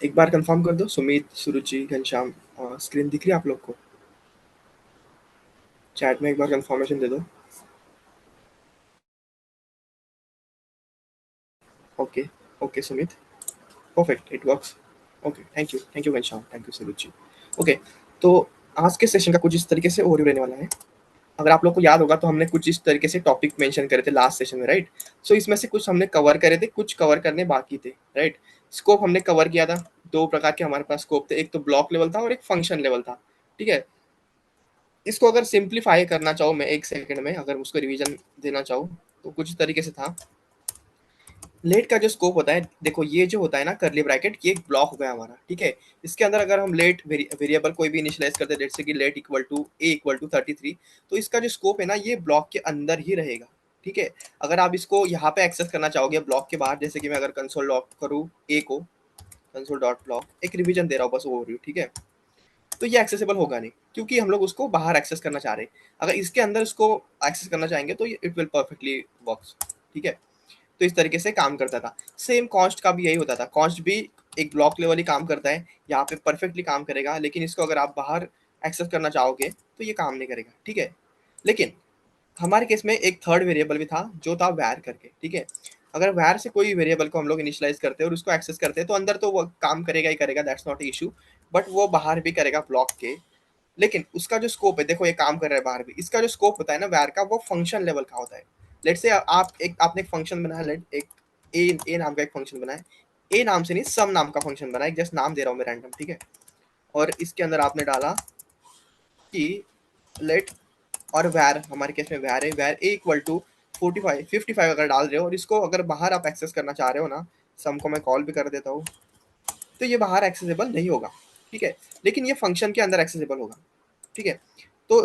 एक बार कंफर्म कर दो, सुमित, सुरुचि, घनश्याम, स्क्रीन दिख रही है आप लोग को? चैट में एक बार कंफर्मेशन दे दो। Okay, okay Sumit, perfect, it works. Okay, thank you Ghanshyam, thank you Suruchi. Okay, तो आज के सेशन का कुछ इस तरीके से ओवरव्यू रहने वाला है। अगर आप लोग को याद होगा तो हमने कुछ इस तरीके से टॉपिक मेंशन करे थे लास्ट सेशन में, राइट? सो इसमें से कुछ हमने कवर करे थे, कुछ कवर करने बाकी थे, राइट? स्कोप हमने कवर किया था। दो प्रकार के हमारे पास स्कोप थे, एक तो ब्लॉक लेवल था और एक फंक्शन लेवल था, ठीक है? इसको अगर सिंप्लीफाई करना चाहूँ मैं एक सेकंड में, अगर उसको रिवीजन देना चाहूँ, तो कुछ इस तरीके से था। लेट का जो स्कोप होता है, देखो ये जो होता है ना कर्ली ब्रैकेट, ये एक ब्लॉक हो गया हमारा, ठीक है? इसके अंदर अगर हम लेट वेरिएबल कोई भी इनिशियलाइज करते हैं, जैसे कि let equal to a equal to 33, तो इसका जो स्कोप है ना, ये ब्लॉक के अंदर ही रहेगा, ठीक है? अगर आप इसको यहाँ पे एक्सेस करना चाहोगे ब्लॉक के बाहर, जैसे कि मैं अगर कंसोल लॉक करूँ ए को, कंसोल डॉट ब्लॉक, एक रिवीजन दे रहा हूँ बस ओवरव्यू, ठीक है? तो ये एक्सेसिबल होगा नहीं, क्योंकि हम लोग उसको बाहर एक्सेस करना चाह रहे हैं। अगर इसके अंदर उसको एक्सेस करना चाहेंगे तो इट विल परफेक्टली वर्क्स, ठीक है? तो इस तरीके से काम करता था। सेम कॉस्ट का भी यही होता था, कॉस्ट भी एक ब्लॉक लेवल ही काम करता है, यहाँ पे परफेक्टली काम करेगा, लेकिन इसको अगर आप बाहर एक्सेस करना चाहोगे तो ये काम नहीं करेगा, ठीक है? लेकिन हमारे केस में एक थर्ड वेरिएबल भी था, जो था वैर करके, ठीक है? अगर वैर से कोई वेरिएबल को हम लोग इनिशियलाइज करते हैं और उसको एक्सेस करते हैं, तो अंदर तो वो काम करेगा ही करेगा, दैट्स नॉट इशू, बट वो बाहर भी करेगा ब्लॉक के। लेकिन उसका जो स्कोप है, देखो ये काम कर रहा है बाहर भी, इसका जो स्कोप होता है ना वैर का, वो फंक्शन लेवल का होता है। लेट से आप एक आपने एक फंक्शन बनाया, लेट एक ए नाम का एक फंक्शन बनाया, ए नाम से नहीं, सम नाम का फंक्शन बनाया, जस्ट नाम दे रहा हूँ मैं रैंडम, ठीक है? और इसके अंदर आपने डाला कि लेट, और वैर, हमारे केस में वैर है, वैर ए इक्वल टू 45 55 अगर डाल रहे हो, और इसको अगर बाहर आप एक्सेस करना चाह रहे हो ना, सम को मैं कॉल भी कर देता हूँ, तो ये बाहर एक्सेसिबल नहीं होगा, ठीक है? लेकिन ये फंक्शन के अंदर एक्सेसिबल होगा, ठीक है? तो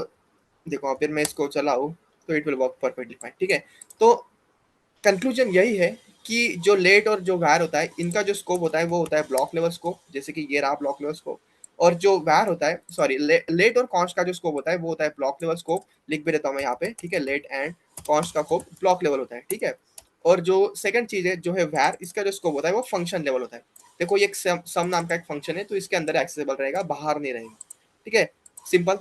देखो अब फिर मैं इसको चलाऊँ तो it will work perfectly fine, ठीक है? तो कंक्लूजन यही है कि जो लेट और जो वैर होता है, इनका जो स्कोप होता है वो होता है ब्लॉक लेवल स्कोप, जैसे कि ये रहा ब्लॉक लेवल स्कोप। और जो वैर होता है, सॉरी, लेट और कॉन्स्ट का जो स्कोप होता है वो होता है ब्लॉक लेवल स्कोप, लिख भी देता हूँ मैं यहाँ पे, ठीक है? लेट एंड कॉन्स्ट का स्कोप ब्लॉक लेवल होता है, ठीक है? और जो सेकंड चीज है जो है वैर, इसका जो स्कोप होता है वो फंक्शन लेवल होता है। देखो ये एक सम नाम का एक फंक्शन है, तो इसके अंदर एक्सेसिबल रहेगा, बाहर नहीं रहेगा, ठीक है? Simple,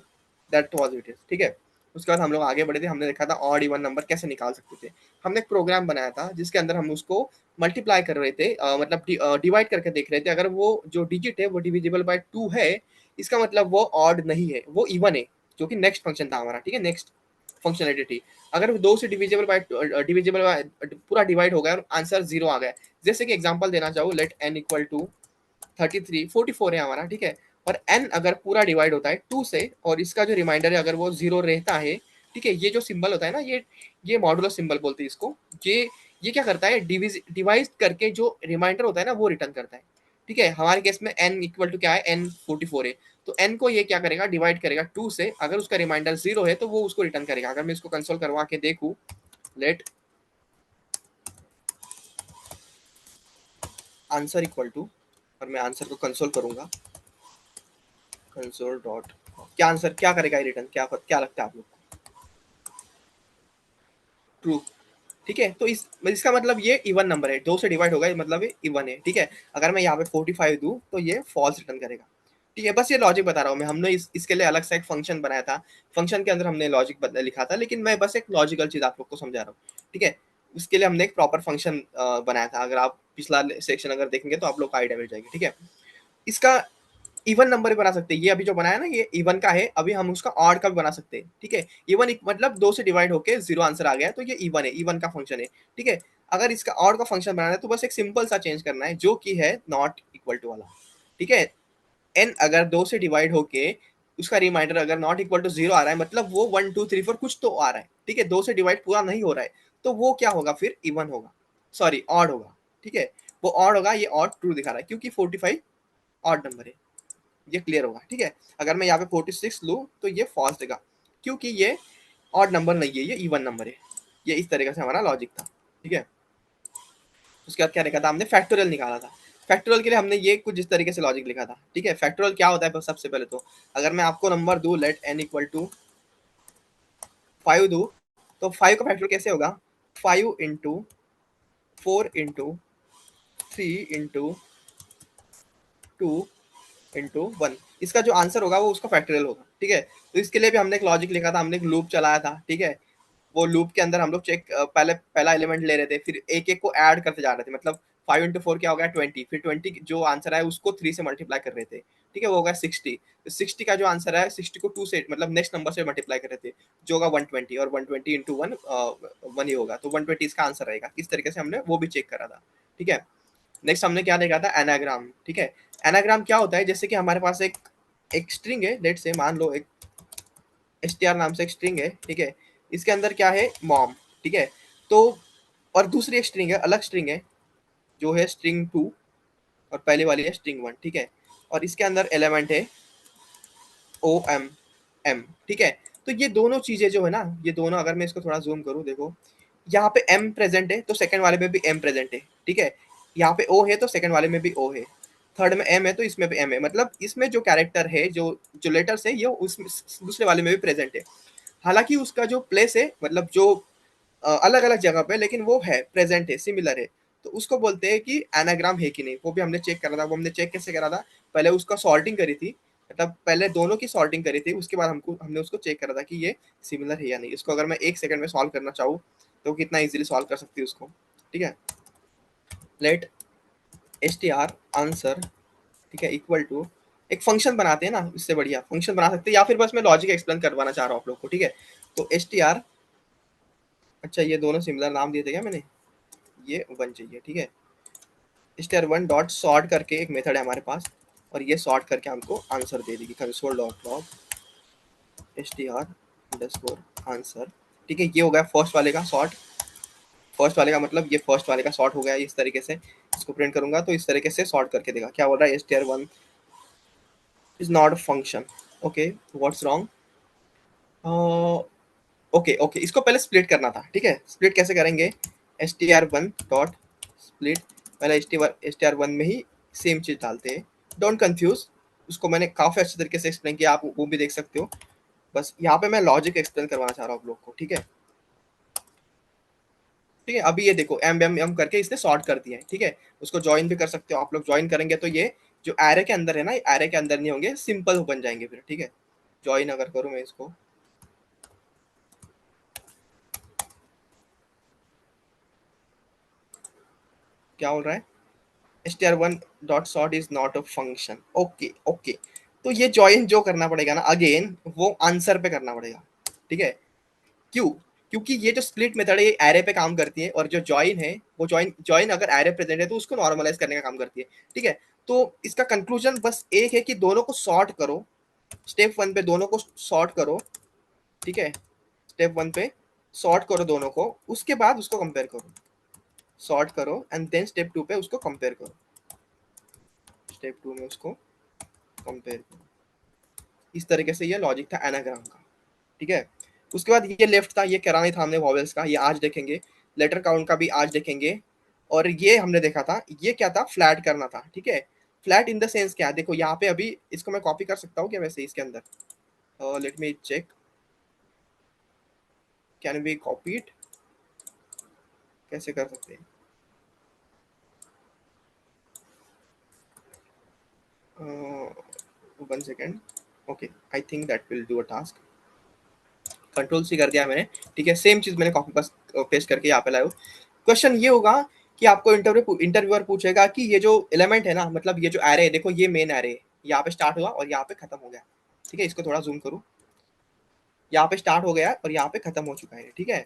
that was it is, ठीक है? उसके बाद हम लोग आगे बढ़े थे, हमने देखा था ऑड इवन नंबर कैसे निकाल सकते थे। हमने एक प्रोग्राम बनाया था जिसके अंदर हम उसको मल्टीप्लाई कर रहे थे, मतलब डिवाइड करके देख रहे थे, अगर वो जो डिजिट है वो डिविजिबल बाय 2 है, इसका मतलब वो ऑड नहीं है, वो इवन है, जो कि नेक्स्ट फंक्शन था हमारा, ठीक है? नेक्स्ट फंक्शनलिटी थी। अगर वो 2 से डिविजिबल बाय पूरा डिवाइड हो गया और आंसर 0 आ गया, जैसे कि एग्जांपल देना चाहूँ, लेट n इक्वल टू 33 44 है हमारा, ठीक है? और n अगर पूरा डिवाइड होता है 2 से, और इसका जो रिमाइंडर है अगर वो 0 रहता है, ठीक है? ये जो सिंबल होता है ना, ये मॉडुलो सिंबल बोलते हैं इसको। ये क्या करता है, डिवाइड करके जो रिमाइंडर होता है ना वो रिटर्न करता है, ठीक है? हमारे केस में n इक्वल टू क्या है, n 44 है, तो n को ये क्या करेगा, डिवाइड करेगा 2 से, अगर उसका रिमाइंडर 0 है तो वो उसको रिटर्न करेगा। अगर मैं इसको कंसोल करवा के देखूँ, लेट आंसर इक्वल टू, और मैं आंसर को कंसोल करूंगा, कंसोल डॉट, क्या आंसर क्या करेगा ये रिटर्न, क्या लगता है आप लोग को? ट्रू, ठीक है? तो इसका मतलब ये इवन नंबर है, 2 से डिवाइड होगा, मतलब ये इवन है, ठीक है? अगर मैं यहाँ पे 45 दूं तो ये फॉल्स रिटर्न करेगा, ठीक है? बस ये लॉजिक बता रहा हूँ मैं, हमने इसके लिए अलग से एक फंक्शन बनाया था, फंक्शन के अंदर हमने लॉजिक लिखा था, लेकिन मैं बस एक लॉजिकल चीज आप लोग को समझा रहा हूँ, ठीक है? उसके लिए हमने एक प्रॉपर फंक्शन बनाया था, अगर आप पिछला सेक्शन अगर देखेंगे तो आप लोग को आइडिया मिल जाएगी, ठीक है? इसका इवन नंबर भी बना सकते हैं, ये अभी जो बनाया ना ये इवन का है, अभी हम उसका ऑड का भी बना सकते हैं, ठीक है? इवन मतलब 2 से डिवाइड होके 0 आंसर आ गया है, तो ये इवन है, इवन का फंक्शन है, ठीक है? अगर इसका ऑड का फंक्शन बनाना है तो बस एक सिंपल सा चेंज करना है, जो कि है नॉट इक्वल टू वाला, ठीक है? एन अगर 2 से डिवाइड होके उसका रिमाइंडर अगर नॉट इक्वल टू 0 आ रहा है, मतलब वो 1 2 3 4 कुछ तो आ रहा है, ठीक है? 2 से डिवाइड पूरा नहीं हो रहा है, तो वो क्या होगा फिर, इवन होगा, सॉरी ऑड होगा, ठीक है? वो ऑड होगा, ये ऑड ट्रू दिखा रहा है क्योंकि 45 ऑड नंबर है, ये क्लियर होगा, ठीक है? अगर मैं यहाँ पे 46 लूँ तो ये फॉल्स देगा, क्योंकि ये ऑड नंबर नहीं है, ये इवन नंबर है। ये इस तरीके से हमारा लॉजिक था, ठीक है? उसके बाद क्या लिखा था हमने, फैक्टोरियल निकाला था। फैक्टोरियल के लिए हमने ये कुछ इस तरीके से लॉजिक लिखा था, ठीक है? फैक्टोरियल क्या होता है सबसे पहले तो, अगर मैं आपको नंबर दूँ, लेट n इक्वल टू 5 दूँ, तो 5 का फैक्टोरियल कैसे होगा, 5 इंटू 4 इंटू 3 इंटू 2 इंटू 1, इसका जो आंसर होगा वो उसका फैक्टोरियल होगा, ठीक है। तो इसके लिए भी हमने एक लॉजिक लिखा था, हमने एक लूप चलाया था, ठीक है। वो लूप के अंदर हम लोग चेक पहले पहला एलिमेंट ले रहे थे, फिर एक एक को ऐड करते जा रहे थे, मतलब 5 इंटू 4 क्या हो गया 20, फिर 20 जो आंसर है उसको 3 से मल्टीप्लाई कर रहे थे, ठीक है, वो हो गया 60। तो 60 का जो आंसर है 60 को 2 से मतलब नेक्स्ट नंबर से मल्टीप्लाई कर रहे थे, जो होगा 120, और 120 इंटू 1 1 ही होगा, तो 120 इसका आंसर रहेगा। इस तरीके से हमने वो भी चेक करा था, ठीक है। नेक्स्ट हमने क्या देखा था, एनाग्राम, ठीक है। एनाग्राम क्या होता है, जैसे कि हमारे पास एक एक स्ट्रिंग है, लेट से मान लो एक str नाम से एक स्ट्रिंग है, ठीक है। इसके अंदर क्या है, मॉम, ठीक है। तो और दूसरी एक स्ट्रिंग है, अलग स्ट्रिंग है, जो है स्ट्रिंग 2, और पहले वाली है स्ट्रिंग 1, ठीक है। और इसके अंदर एलिमेंट है ओ एम एम, ठीक है। तो ये दोनों चीजें जो है ना, ये दोनों अगर मैं इसको थोड़ा जूम करूँ, देखो यहाँ पे एम प्रेजेंट है तो सेकंड वाले में भी एम प्रेजेंट है, ठीक है। यहाँ पे ओ है तो सेकंड वाले में भी ओ है, थर्ड में एम है तो इसमें भी एम है, मतलब इसमें जो कैरेक्टर है, जो जो लेटर्स है, ये उस दूसरे वाले में भी प्रेजेंट है। हालांकि उसका जो प्लेस है, मतलब जो अलग अलग जगह पे, लेकिन वो है प्रेजेंट है, सिमिलर है। तो उसको बोलते हैं कि एनाग्राम है कि नहीं, वो भी हमने चेक करा था। वो हमने चेक कैसे करा था, पहले उसका सॉर्टिंग करी थी, मतलब पहले दोनों की सॉर्टिंग करी थी, उसके बाद हमने उसको चेक करा था कि ये सिमिलर है या नहीं। इसको अगर मैं 1 सेकंड में सॉल्व करना चाहूँ तो कितना इजीली सॉल्व कर सकती है उसको, ठीक है। लेट str आंसर, ठीक है, इक्वल टू, एक फंक्शन बनाते हैं ना, इससे बढ़िया फंक्शन बना सकते हैं, या फिर बस मैं लॉजिक एक्सप्लेन करवाना चाह रहा हूँ आप लोग को, ठीक है। तो str, अच्छा ये दोनों सिमिलर नाम दिए थे क्या मैंने, ये 1 चाहिए, ठीक है। str1 डॉट सॉर्ट करके एक मेथड है हमारे पास, और ये सॉर्ट करके हमको आंसर दे देगी, console dot log str underscore answer, ठीक है। ये हो गया फर्स्ट वाले का सॉर्ट, फर्स्ट वाले का मतलब ये फर्स्ट वाले का सॉर्ट हो गया इस तरीके से। इसको प्रिंट करूंगा तो इस तरीके से सॉर्ट करके देगा, क्या बोल रहा है, str1 is not a function, okay what's wrong, okay okay, इसको पहले स्प्लिट करना था, ठीक है। स्प्लिट कैसे करेंगे, str1 डॉट स्प्लिट, पहले str1 में ही सेम चीज डालते हैं, डोंट कंफ्यूज। उसको मैंने काफी अच्छे तरीके से एक्सप्लेन किया, आप वो भी देख सकते हो। बस यहाँ पे मैं लॉजिक एक्सप्लेन करवाना चाह रहा हूँ आप लोग को, ठीक है। ठीक है, अभी ये देखो एम एम एम करके इसने सॉर्ट कर दिया है, ठीक है। उसको ज्वाइन भी कर सकते हो आप लोग, ज्वाइन करेंगे तो ये जो एरे के अंदर है ना, ये एरे के अंदर नहीं होंगे, सिंपल बन जाएंगे फिर, ठीक है। ज्वाइन अगर करूँ मैं इसको, क्या बोल रहा है, str1 dot sort is not a function, okay okay. तो ये ज्वाइन जो करना पड़ेगा ना, अगेन वो आंसर पे करना पड़ेगा, ठीक है। क्यों, क्योंकि ये जो स्प्लिट मेथड है ये एरे पे काम करती है, और जो ज्वाइन है वो ज्वाइन ज्वाइन अगर एरे प्रेजेंट है तो उसको नॉर्मलाइज करने का काम करती है, ठीक है। तो इसका कंक्लूजन बस एक है कि दोनों को सॉर्ट करो, स्टेप 1 पे दोनों को सॉर्ट करो, ठीक है। स्टेप 1 पे सॉर्ट करो दोनों को, उसके बाद उसको कंपेयर करो, सॉर्ट करो एंड देन स्टेप 2 पे उसको कंपेयर करो, स्टेप 2 में उसको कंपेयर करो। इस तरीके से ये लॉजिक था एनाग्राम का, ठीक है। उसके बाद ये लेफ्ट था, ये कराना ही था हमने वॉवेल्स का, ये आज देखेंगे। लेटर काउंट का भी आज देखेंगे। और ये हमने देखा था, ये क्या था, फ्लैट करना था, ठीक है। फ्लैट इन द सेंस क्या, देखो यहाँ पे अभी इसको मैं कॉपी कर सकता हूँ क्या वैसे इसके अंदर, let me check, can be copied, कैसे कर सकते हैं, 1 second, okay I think that will do a task. Control C कर दिया मैंने, ठीक है। सेम चीज मैंने कॉपी पेस्ट करके यहाँ पे लाया हूँ। क्वेश्चन ये होगा कि आपको इंटरव्यूअर पूछेगा कि ये जो एलिमेंट है ना, मतलब ये जो एरे है, देखो ये मेन एरे है, यहाँ पे स्टार्ट हुआ और यहाँ पे खत्म हो गया, ठीक है। इसको थोड़ा जूम करूँ, यहाँ पे स्टार्ट हो गया और यहाँ पे खत्म हो चुका है, ठीक है।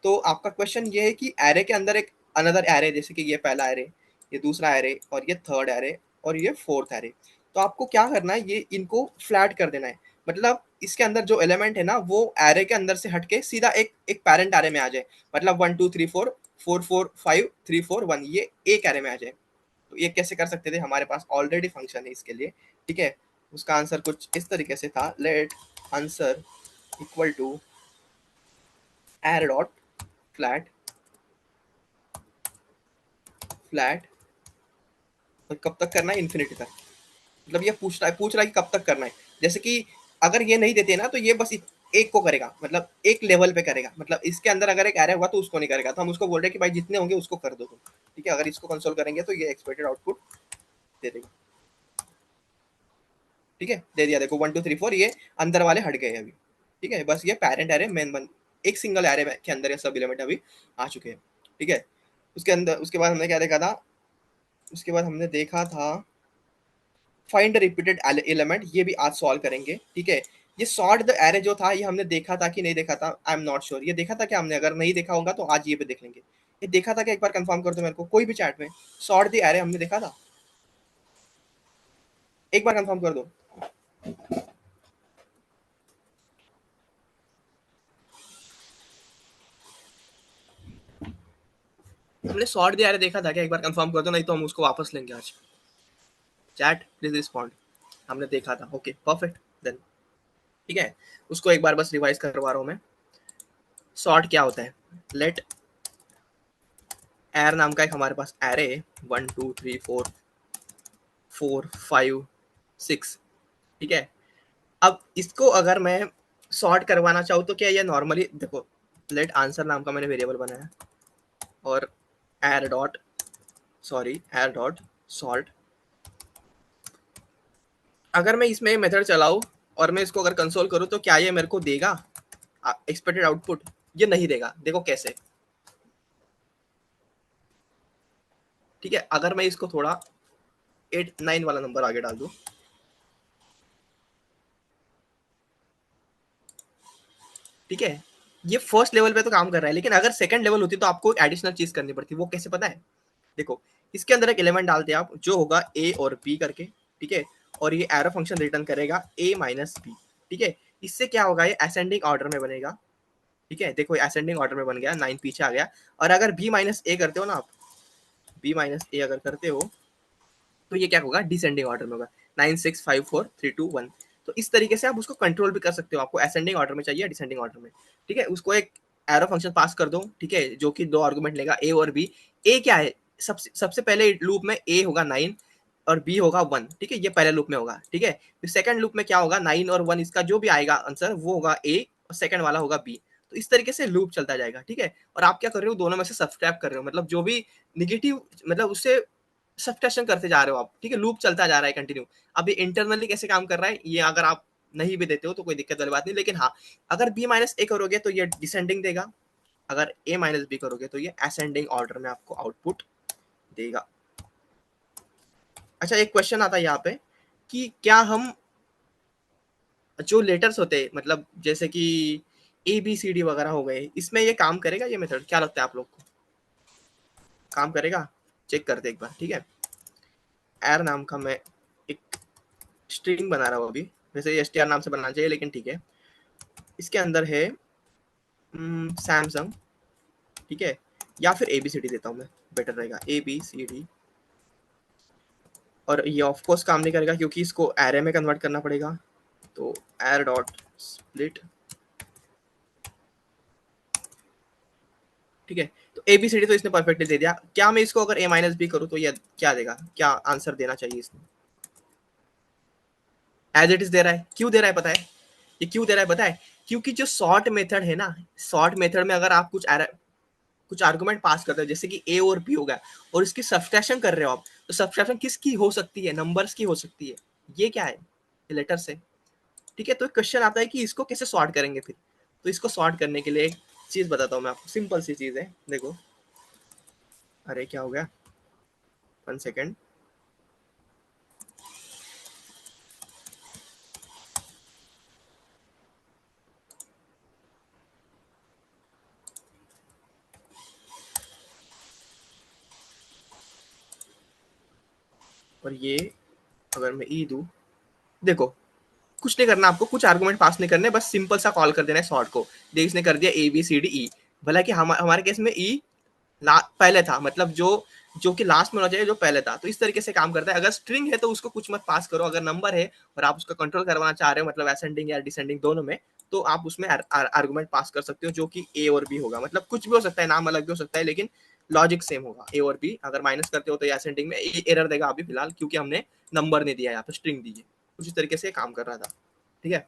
तो आपका क्वेश्चन ये है कि एरे के अंदर एक अनदर एरे, जैसे कि ये पहला एरे, ये दूसरा एरे, और ये थर्ड एरे, और ये फोर्थ एरे। तो आपको क्या करना है, ये इनको फ्लैट कर देना है, मतलब इसके अंदर जो एलिमेंट है ना वो एरे के अंदर से हटके सीधा एक एक पैरेंट एरे में आ जाए, मतलब 1 2 3 4 4 4 5 3 4 1, ये एक एरे में आ जाए। तो ये कैसे कर सकते थे, हमारे पास ऑलरेडी फंक्शन है इसके लिए, ठीक है। उसका आंसर कुछ इस तरीके से था, let answer equal to array dot flat, flat, और कब तक करना है, इन्फिनिटी तक। मतलब ये पूछ रहा है कि कब तक करना है। जैसे कि अगर ये नहीं देते ना तो ये बस एक को करेगा, मतलब एक लेवल पे करेगा, मतलब इसके अंदर अगर एक एरे हुआ तो उसको नहीं करेगा, तो हम उसको बोल रहे हैं कि भाई जितने होंगे उसको कर दो तुम, ठीक है। अगर इसको कंसोल करेंगे तो ये एक्सपेक्टेड आउटपुट दे देगा। ठीक है, दे दिया देखो 1 2 3 4, ये अंदर वाले हट गए अभी। ठीक है, बस ये पेरेंट एरे मेन बन, एक सिंगल एरे के अंदर ये सब एलिमेंट अभी आ चुके हैं। ठीक है, उसके अंदर उसके बाद हमने क्या देखा था, उसके बाद हमने देखा था फाइंड रिपीटेड एलिमेंट, ये भी आज सॉल्व करेंगे। ठीक है, ये सॉर्ट द एरे जो था ये हमने देखा था कि नहीं देखा था, आई एम नॉट श्योर, ये देखा था क्या हमने, अगर नहीं देखा होगा तो आज ये भी देख लेंगे। ये देखा था क्या, एक बार कंफर्म कर दो मेरे को कोई भी चैट में, सॉर्ट द एरे हमने देखा था, एक बार कंफर्म कर दो। हमने सॉर्ट द एरे देखा था क्या, एक बार कंफर्म कर दो, नहीं तो हम उसको वापस लेंगे आज। चैट प्लीज रिस्पॉन्ड, हमने देखा था, ओके परफेक्ट देन। ठीक है, उसको एक बार बस रिवाइज करवा रहा हूँ मैं। सॉर्ट क्या होता है, लेट एर नाम का एक हमारे पास एरे 1 2 3 4 4 5 6। ठीक है, अब इसको अगर मैं सॉर्ट करवाना चाहूँ तो क्या ये नॉर्मली देखो, लेट आंसर नाम का मैंने वेरिएबल बनाया और एर डॉट सॉरी एर डॉट सॉर्ट, अगर मैं इसमें मेथड चलाऊँ और मैं इसको अगर कंसोल करूँ तो क्या ये मेरे को देगा एक्सपेक्टेड आउटपुट, ये नहीं देगा। देखो कैसे, ठीक है, अगर मैं इसको थोड़ा 8 9 वाला नंबर आगे डाल दूं, ठीक है, ये फर्स्ट लेवल पे तो काम कर रहा है, लेकिन अगर सेकंड लेवल होती तो आपको एडिशनल चीज करनी पड़ती, वो कैसे पता है, देखो इसके अंदर एक एलिमेंट डालते हैं आप जो होगा ए और बी करके। ठीक है, और ये एरो फंक्शन रिटर्न करेगा ए माइनस बी। ठीक है, इससे क्या होगा, ये असेंडिंग ऑर्डर में बनेगा। ठीक है, देखो ये असेंडिंग ऑर्डर में बन गया, 9 पीछे आ गया। और अगर बी माइनस ए करते हो ना आप, बी माइनस ए अगर करते हो तो ये क्या होगा, डिसेंडिंग ऑर्डर में होगा, 9 6 5 4 3 2 1। तो इस तरीके से आप उसको कंट्रोल भी कर सकते हो, आपको असेंडिंग ऑर्डर में चाहिए डिसेंडिंग ऑर्डर में। ठीक है, उसको एक एरो फंक्शन पास कर दो, ठीक है, जो कि दो आर्गुमेंट लेगा ए और बी। ए क्या है, सबसे सबसे पहले लूप में ए होगा 9 और बी होगा 1। ठीक है, ये पहले लूप में होगा। ठीक है, फिर सेकंड लूप में क्या होगा, 9 और 1, इसका जो भी आएगा आंसर वो होगा ए और सेकंड वाला होगा बी। तो इस तरीके से लूप चलता जाएगा। ठीक है, और आप क्या कर रहे हो, दोनों में से सब्सट्रैक्ट कर रहे हो, मतलब जो भी निगेटिव मतलब उससे सब्सट्रैक्शन करते जा रहे हो आप। ठीक है, लूप चलता जा रहा है कंटिन्यू। अब ये इंटरनली कैसे काम कर रहा है, ये अगर आप नहीं भी देते हो तो कोई दिक्कत वाली बात नहीं, लेकिन हाँ, अगर बी माइनस ए करोगे तो ये डिसेंडिंग देगा, अगर ए माइनस बी करोगे तो ये असेंडिंग ऑर्डर में आपको आउटपुट देगा। अच्छा, एक क्वेश्चन आता है यहाँ पे कि क्या हम जो लेटर्स होते हैं, मतलब जैसे कि ए बी सी डी वगैरह हो गए, इसमें ये काम करेगा, ये मेथड क्या लगता है आप लोग को, काम करेगा? चेक करते एक बार। ठीक है, एर नाम का मैं एक स्ट्रिंग बना रहा हूँ अभी, वैसे एस टी आर नाम से बनाना चाहिए लेकिन ठीक है। इसके अंदर है सैमसंग। ठीक है, या फिर ए बी सी डी देता हूँ मैं, बेटर रहेगा ए बी सी डी। और ये ऑफ कोर्स काम नहीं करेगा क्योंकि इसको एरे में कन्वर्ट करना पड़ेगा, तो एर डॉट स्प्लिट। ठीक है, तो ए बी सी डी तो इसने परफेक्टली दे दिया। क्या मैं इसको अगर ए माइनस बी करूँ तो ये क्या देगा, क्या आंसर देना चाहिए इसमें? एज इट इज दे रहा है। क्यों दे रहा है पता है, ये क्यों दे रहा है पता है, क्योंकि जो सॉर्ट मेथड है ना, सॉर्ट मेथड में अगर आप कुछ आर्गुमेंट पास करते हो, जैसे कि ए और बी हो गया, और इसकी सब्सट्रैक्शन कर रहे हो आप, तो सब्सट्रैक्शन किसकी हो सकती है, नंबर्स की हो सकती है। ये क्या है, ये लेटर से। ठीक है, तो क्वेश्चन आता है कि इसको कैसे सॉर्ट करेंगे फिर। तो इसको सॉर्ट करने के लिए एक चीज बताता हूँ मैं आपको, सिंपल सी चीज है, देखो। अरे क्या हो गया, 1 सेकेंड। और ये अगर मैं ई दूं, देखो कुछ नहीं करना आपको, कुछ आर्गुमेंट पास नहीं करने, बस सिंपल सा कॉल कर देना है सॉर्ट को। देख इसने कर दिया A B C D E, भला कि हमारे केस में ई पहले था, मतलब जो जो कि लास्ट में होना चाहिए, जो पहले था। तो इस तरीके से काम करता है। अगर स्ट्रिंग है तो उसको कुछ मत पास करो, अगर नंबर है और आप उसका कंट्रोल करवाना चाह रहे हो, मतलब असेंडिंग या डिसेंडिंग दोनों में, तो आप उसमें आर्गुमेंट पास कर सकते हो जो कि ए और बी होगा। मतलब कुछ भी हो सकता है, नाम अलग भी हो सकता है, लेकिन लॉजिक सेम होगा। ए और बी अगर माइनस करते हो तो ये असेंडिंग में एरर देगा अभी फिलहाल, क्योंकि हमने नंबर नहीं दिया, यहाँ पे स्ट्रिंग दी है। कुछ इस तरीके से काम कर रहा था। ठीक है,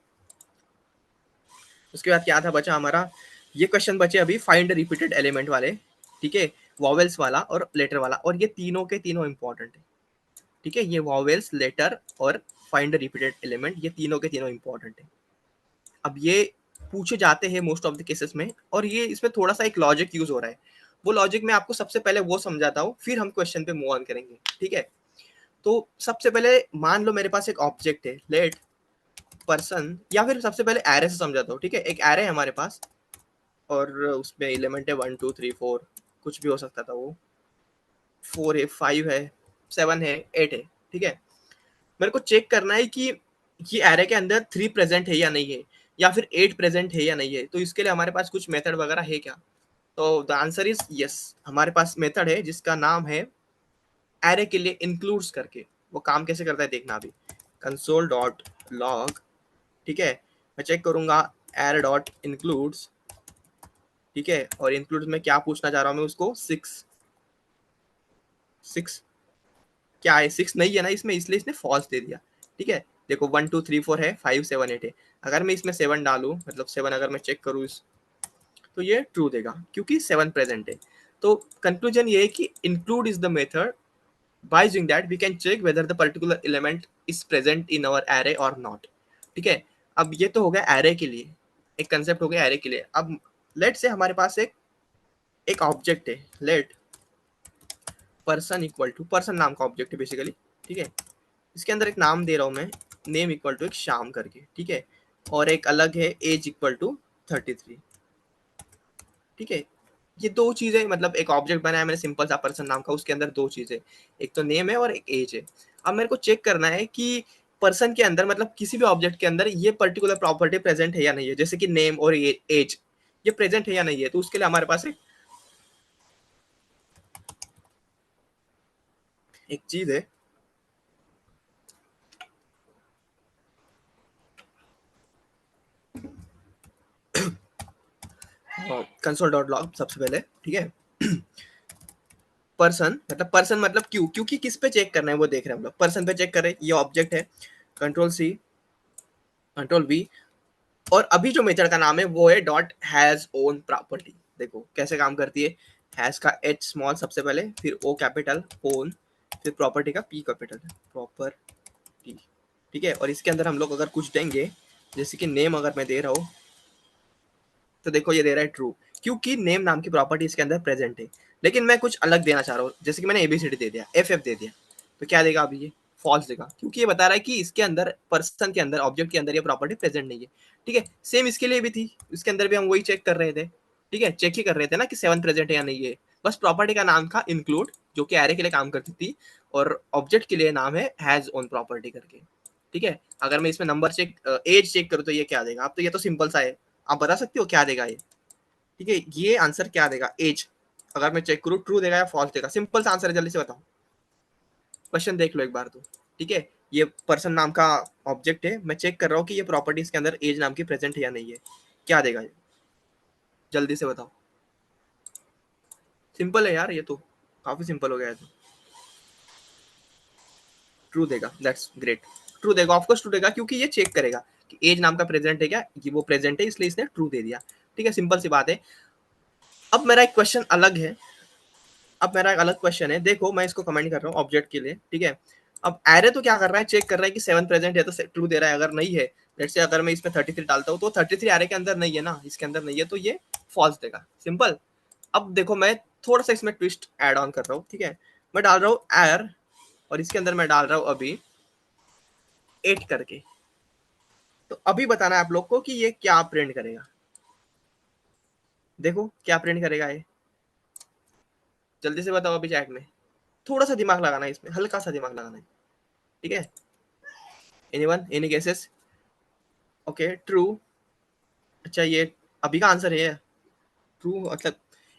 उसके बाद क्या था बचा हमारा, ये क्वेश्चन बचे अभी फाइंड रिपीटेड एलिमेंट वाले। ठीक है, वॉवेल्स वाला और लेटर वाला, और ये तीनों के तीनों इंपॉर्टेंट है। ठीक है, ये वॉवेल्स, लेटर और फाइंड रिपीटेड एलिमेंट, ये तीनों के तीनों इंपॉर्टेंट है। अब ये पूछे जाते हैं मोस्ट ऑफ द केसेस में, और ये इसमें थोड़ा सा एक लॉजिक यूज हो रहा है। वो लॉजिक मैं आपको सबसे पहले वो समझाता हूँ, फिर हम क्वेश्चन पे मूव ऑन करेंगे। ठीक है, तो सबसे पहले मान लो मेरे पास एक ऑब्जेक्ट है, लेट पर्सन, या फिर सबसे पहले एरे से समझाता हूँ। ठीक है, एक एरे है हमारे पास और उसमें एलिमेंट है 1 2 3 4, कुछ भी हो सकता था वो, 4 है, 5 है, 7 है, 8 है। ठीक है, मेरे को चेक करना है कि ये एरे के अंदर 3 प्रेजेंट है या नहीं है, या फिर 8 प्रेजेंट है या नहीं है। तो इसके लिए हमारे पास कुछ मेथड वगैरह है क्या? तो द आंसर इज यस, हमारे पास मेथड है जिसका नाम है एरे के लिए इंक्लूड्स करके। वो काम कैसे करता है देखना अभी, कंसोल डॉट लॉग। ठीक है, मैं चेक करूंगा एरे डॉट इंक्लूड्स। ठीक है, और इंक्लूड्स में क्या पूछना चाह रहा हूँ मैं उसको, 6। 6 क्या है, 6 नहीं है ना इसमें, इसलिए इसने फॉल्स दे दिया। ठीक है, देखो 1 2 3 4 है, 5 7 8 है। अगर मैं इसमें 7 डालू, मतलब 7 अगर मैं चेक करूँ इस, तो ये ट्रू देगा क्योंकि 7 प्रेजेंट है। तो कंक्लूजन ये है कि include is the method, by using that we can check whether the particular element is present in our array or not। ठीक है, अब ये तो हो गया array के लिए, एक कंसेप्ट हो गया array के लिए। अब लेट से हमारे पास एक एक ऑब्जेक्ट है, let person equal to, person नाम का ऑब्जेक्ट है बेसिकली। ठीक है, इसके अंदर एक नाम दे रहा हूँ मैं, नेम इक्वल टू एक शाम करके। ठीक है, और एक अलग है एज इक्वल टू 33। ठीक है, ये दो चीजें, मतलब एक ऑब्जेक्ट बनाया मैंने सिंपल सा पर्सन नाम का, उसके अंदर दो चीजें, एक तो नेम है और एक एज है। अब मेरे को चेक करना है कि पर्सन के अंदर, मतलब किसी भी ऑब्जेक्ट के अंदर ये पर्टिकुलर प्रॉपर्टी प्रेजेंट है या नहीं है, जैसे कि नेम और एज, ये प्रेजेंट है या नहीं है। तो उसके लिए हमारे पास एक चीज है, कंसोल डॉट लॉग सबसे पहले। ठीक है, पर्सन मतलब क्यों, क्योंकि किस पे चेक करना है वो देख रहे हैं हम लोग, पर्सन पे चेक कर रहे हैं, ये ऑब्जेक्ट है। कंट्रोल सी, कंट्रोल वी, और अभी जो मेथड का नाम है वो है डॉट हैज ओन प्रॉपर्टी। देखो कैसे काम करती है, हैज का एच स्मॉल सबसे पहले, फिर ओ कैपिटल, ओन, फिर प्रॉपर्टी का पी कैपिटल, प्रॉपर्टी। ठीक है, और इसके अंदर हम लोग अगर कुछ देंगे, जैसे कि नेम अगर मैं दे रहा हूँ, तो देखो ये दे रहा है ट्रू, क्योंकि नेम नाम की प्रॉपर्टी इसके अंदर प्रेजेंट है। लेकिन मैं कुछ अलग देना चाह रहा हूँ, जैसे कि मैंने एबीसीडी दे दिया, एफ दे दिया, तो क्या देगा अभी ये, फॉल्स देगा, क्योंकि ये बता रहा है कि इसके अंदर, पर्सन के अंदर, ऑब्जेक्ट के अंदर ये प्रॉपर्टी प्रेजेंट नहीं है। ठीक है, सेम इसके लिए भी थी, इसके अंदर भी हम वही चेक कर रहे थे। ठीक है, चेक ही कर रहे थे ना कि 7 प्रेजेंट है या नहीं है। बस प्रॉपर्टी का नाम था इंक्लूड, जो कि एरे के लिए काम करती थी, और ऑब्जेक्ट के लिए नाम है हैज ओन प्रॉपर्टी करके। ठीक है, अगर मैं इसमें नंबर चेक, एज चेक करूँ तो ये क्या देगा, अब तो ये तो सिंपल सा है, आप बता सकते हो क्या देगा ये। ठीक है, ये आंसर क्या देगा, एज। अगर मैं चेक करूँ ट्रू देगा या फॉल्स देगा, सिंपल सा आंसर है, जल्दी से बताओ, क्वेश्चन देख लो एक बार तो। ठीक है, ये पर्सन नाम का ऑब्जेक्ट है, मैं चेक कर रहा हूँ कि ये प्रॉपर्टीज के अंदर एज नाम की प्रेजेंट है या नहीं है, क्या देगा ये, जल्दी से बताओ। सिंपल है यार, ये तो काफी सिंपल हो गया है। तो ट्रू देगा, दैट्स ग्रेट, ट्रू देगा, ऑफकोर्स ट्रू देगा, क्योंकि ये चेक करेगा कि एज नाम का प्रेजेंट है क्या, कि वो प्रेजेंट है, इसलिए इसने ट्रू दे दिया। ठीक है, सिंपल सी बात है। अब मेरा एक क्वेश्चन अलग है, अब मेरा एक अलग क्वेश्चन है, देखो मैं इसको कमेंट कर रहा हूँ ऑब्जेक्ट के लिए। ठीक है, अब एरे तो क्या कर रहा है, चेक कर रहा है कि 7 प्रेजेंट है तो ट्रू दे रहा है, अगर नहीं है, लेट्स से अगर मैं इसमें 33 डालता हूँ, तो 33 एरे के अंदर नहीं है ना, इसके अंदर नहीं है, तो ये फॉल्स देगा, सिंपल। अब देखो मैं थोड़ा सा इसमें ट्विस्ट एड ऑन कर रहा हूँ। ठीक है, मैं डाल रहा हूँ एर, और इसके अंदर मैं डाल रहा हूँ अभी 8 करके। तो अभी बताना है आप लोग को कि ये क्या प्रिंट करेगा, देखो क्या प्रिंट करेगा ये, जल्दी से बताओ अभी चैट में। थोड़ा सा दिमाग लगाना है इसमें, हल्का सा दिमाग लगाना है। ठीक है, anyone, any guesses? Okay, true. अच्छा, ये अभी का आंसर है ट्रू, मतलब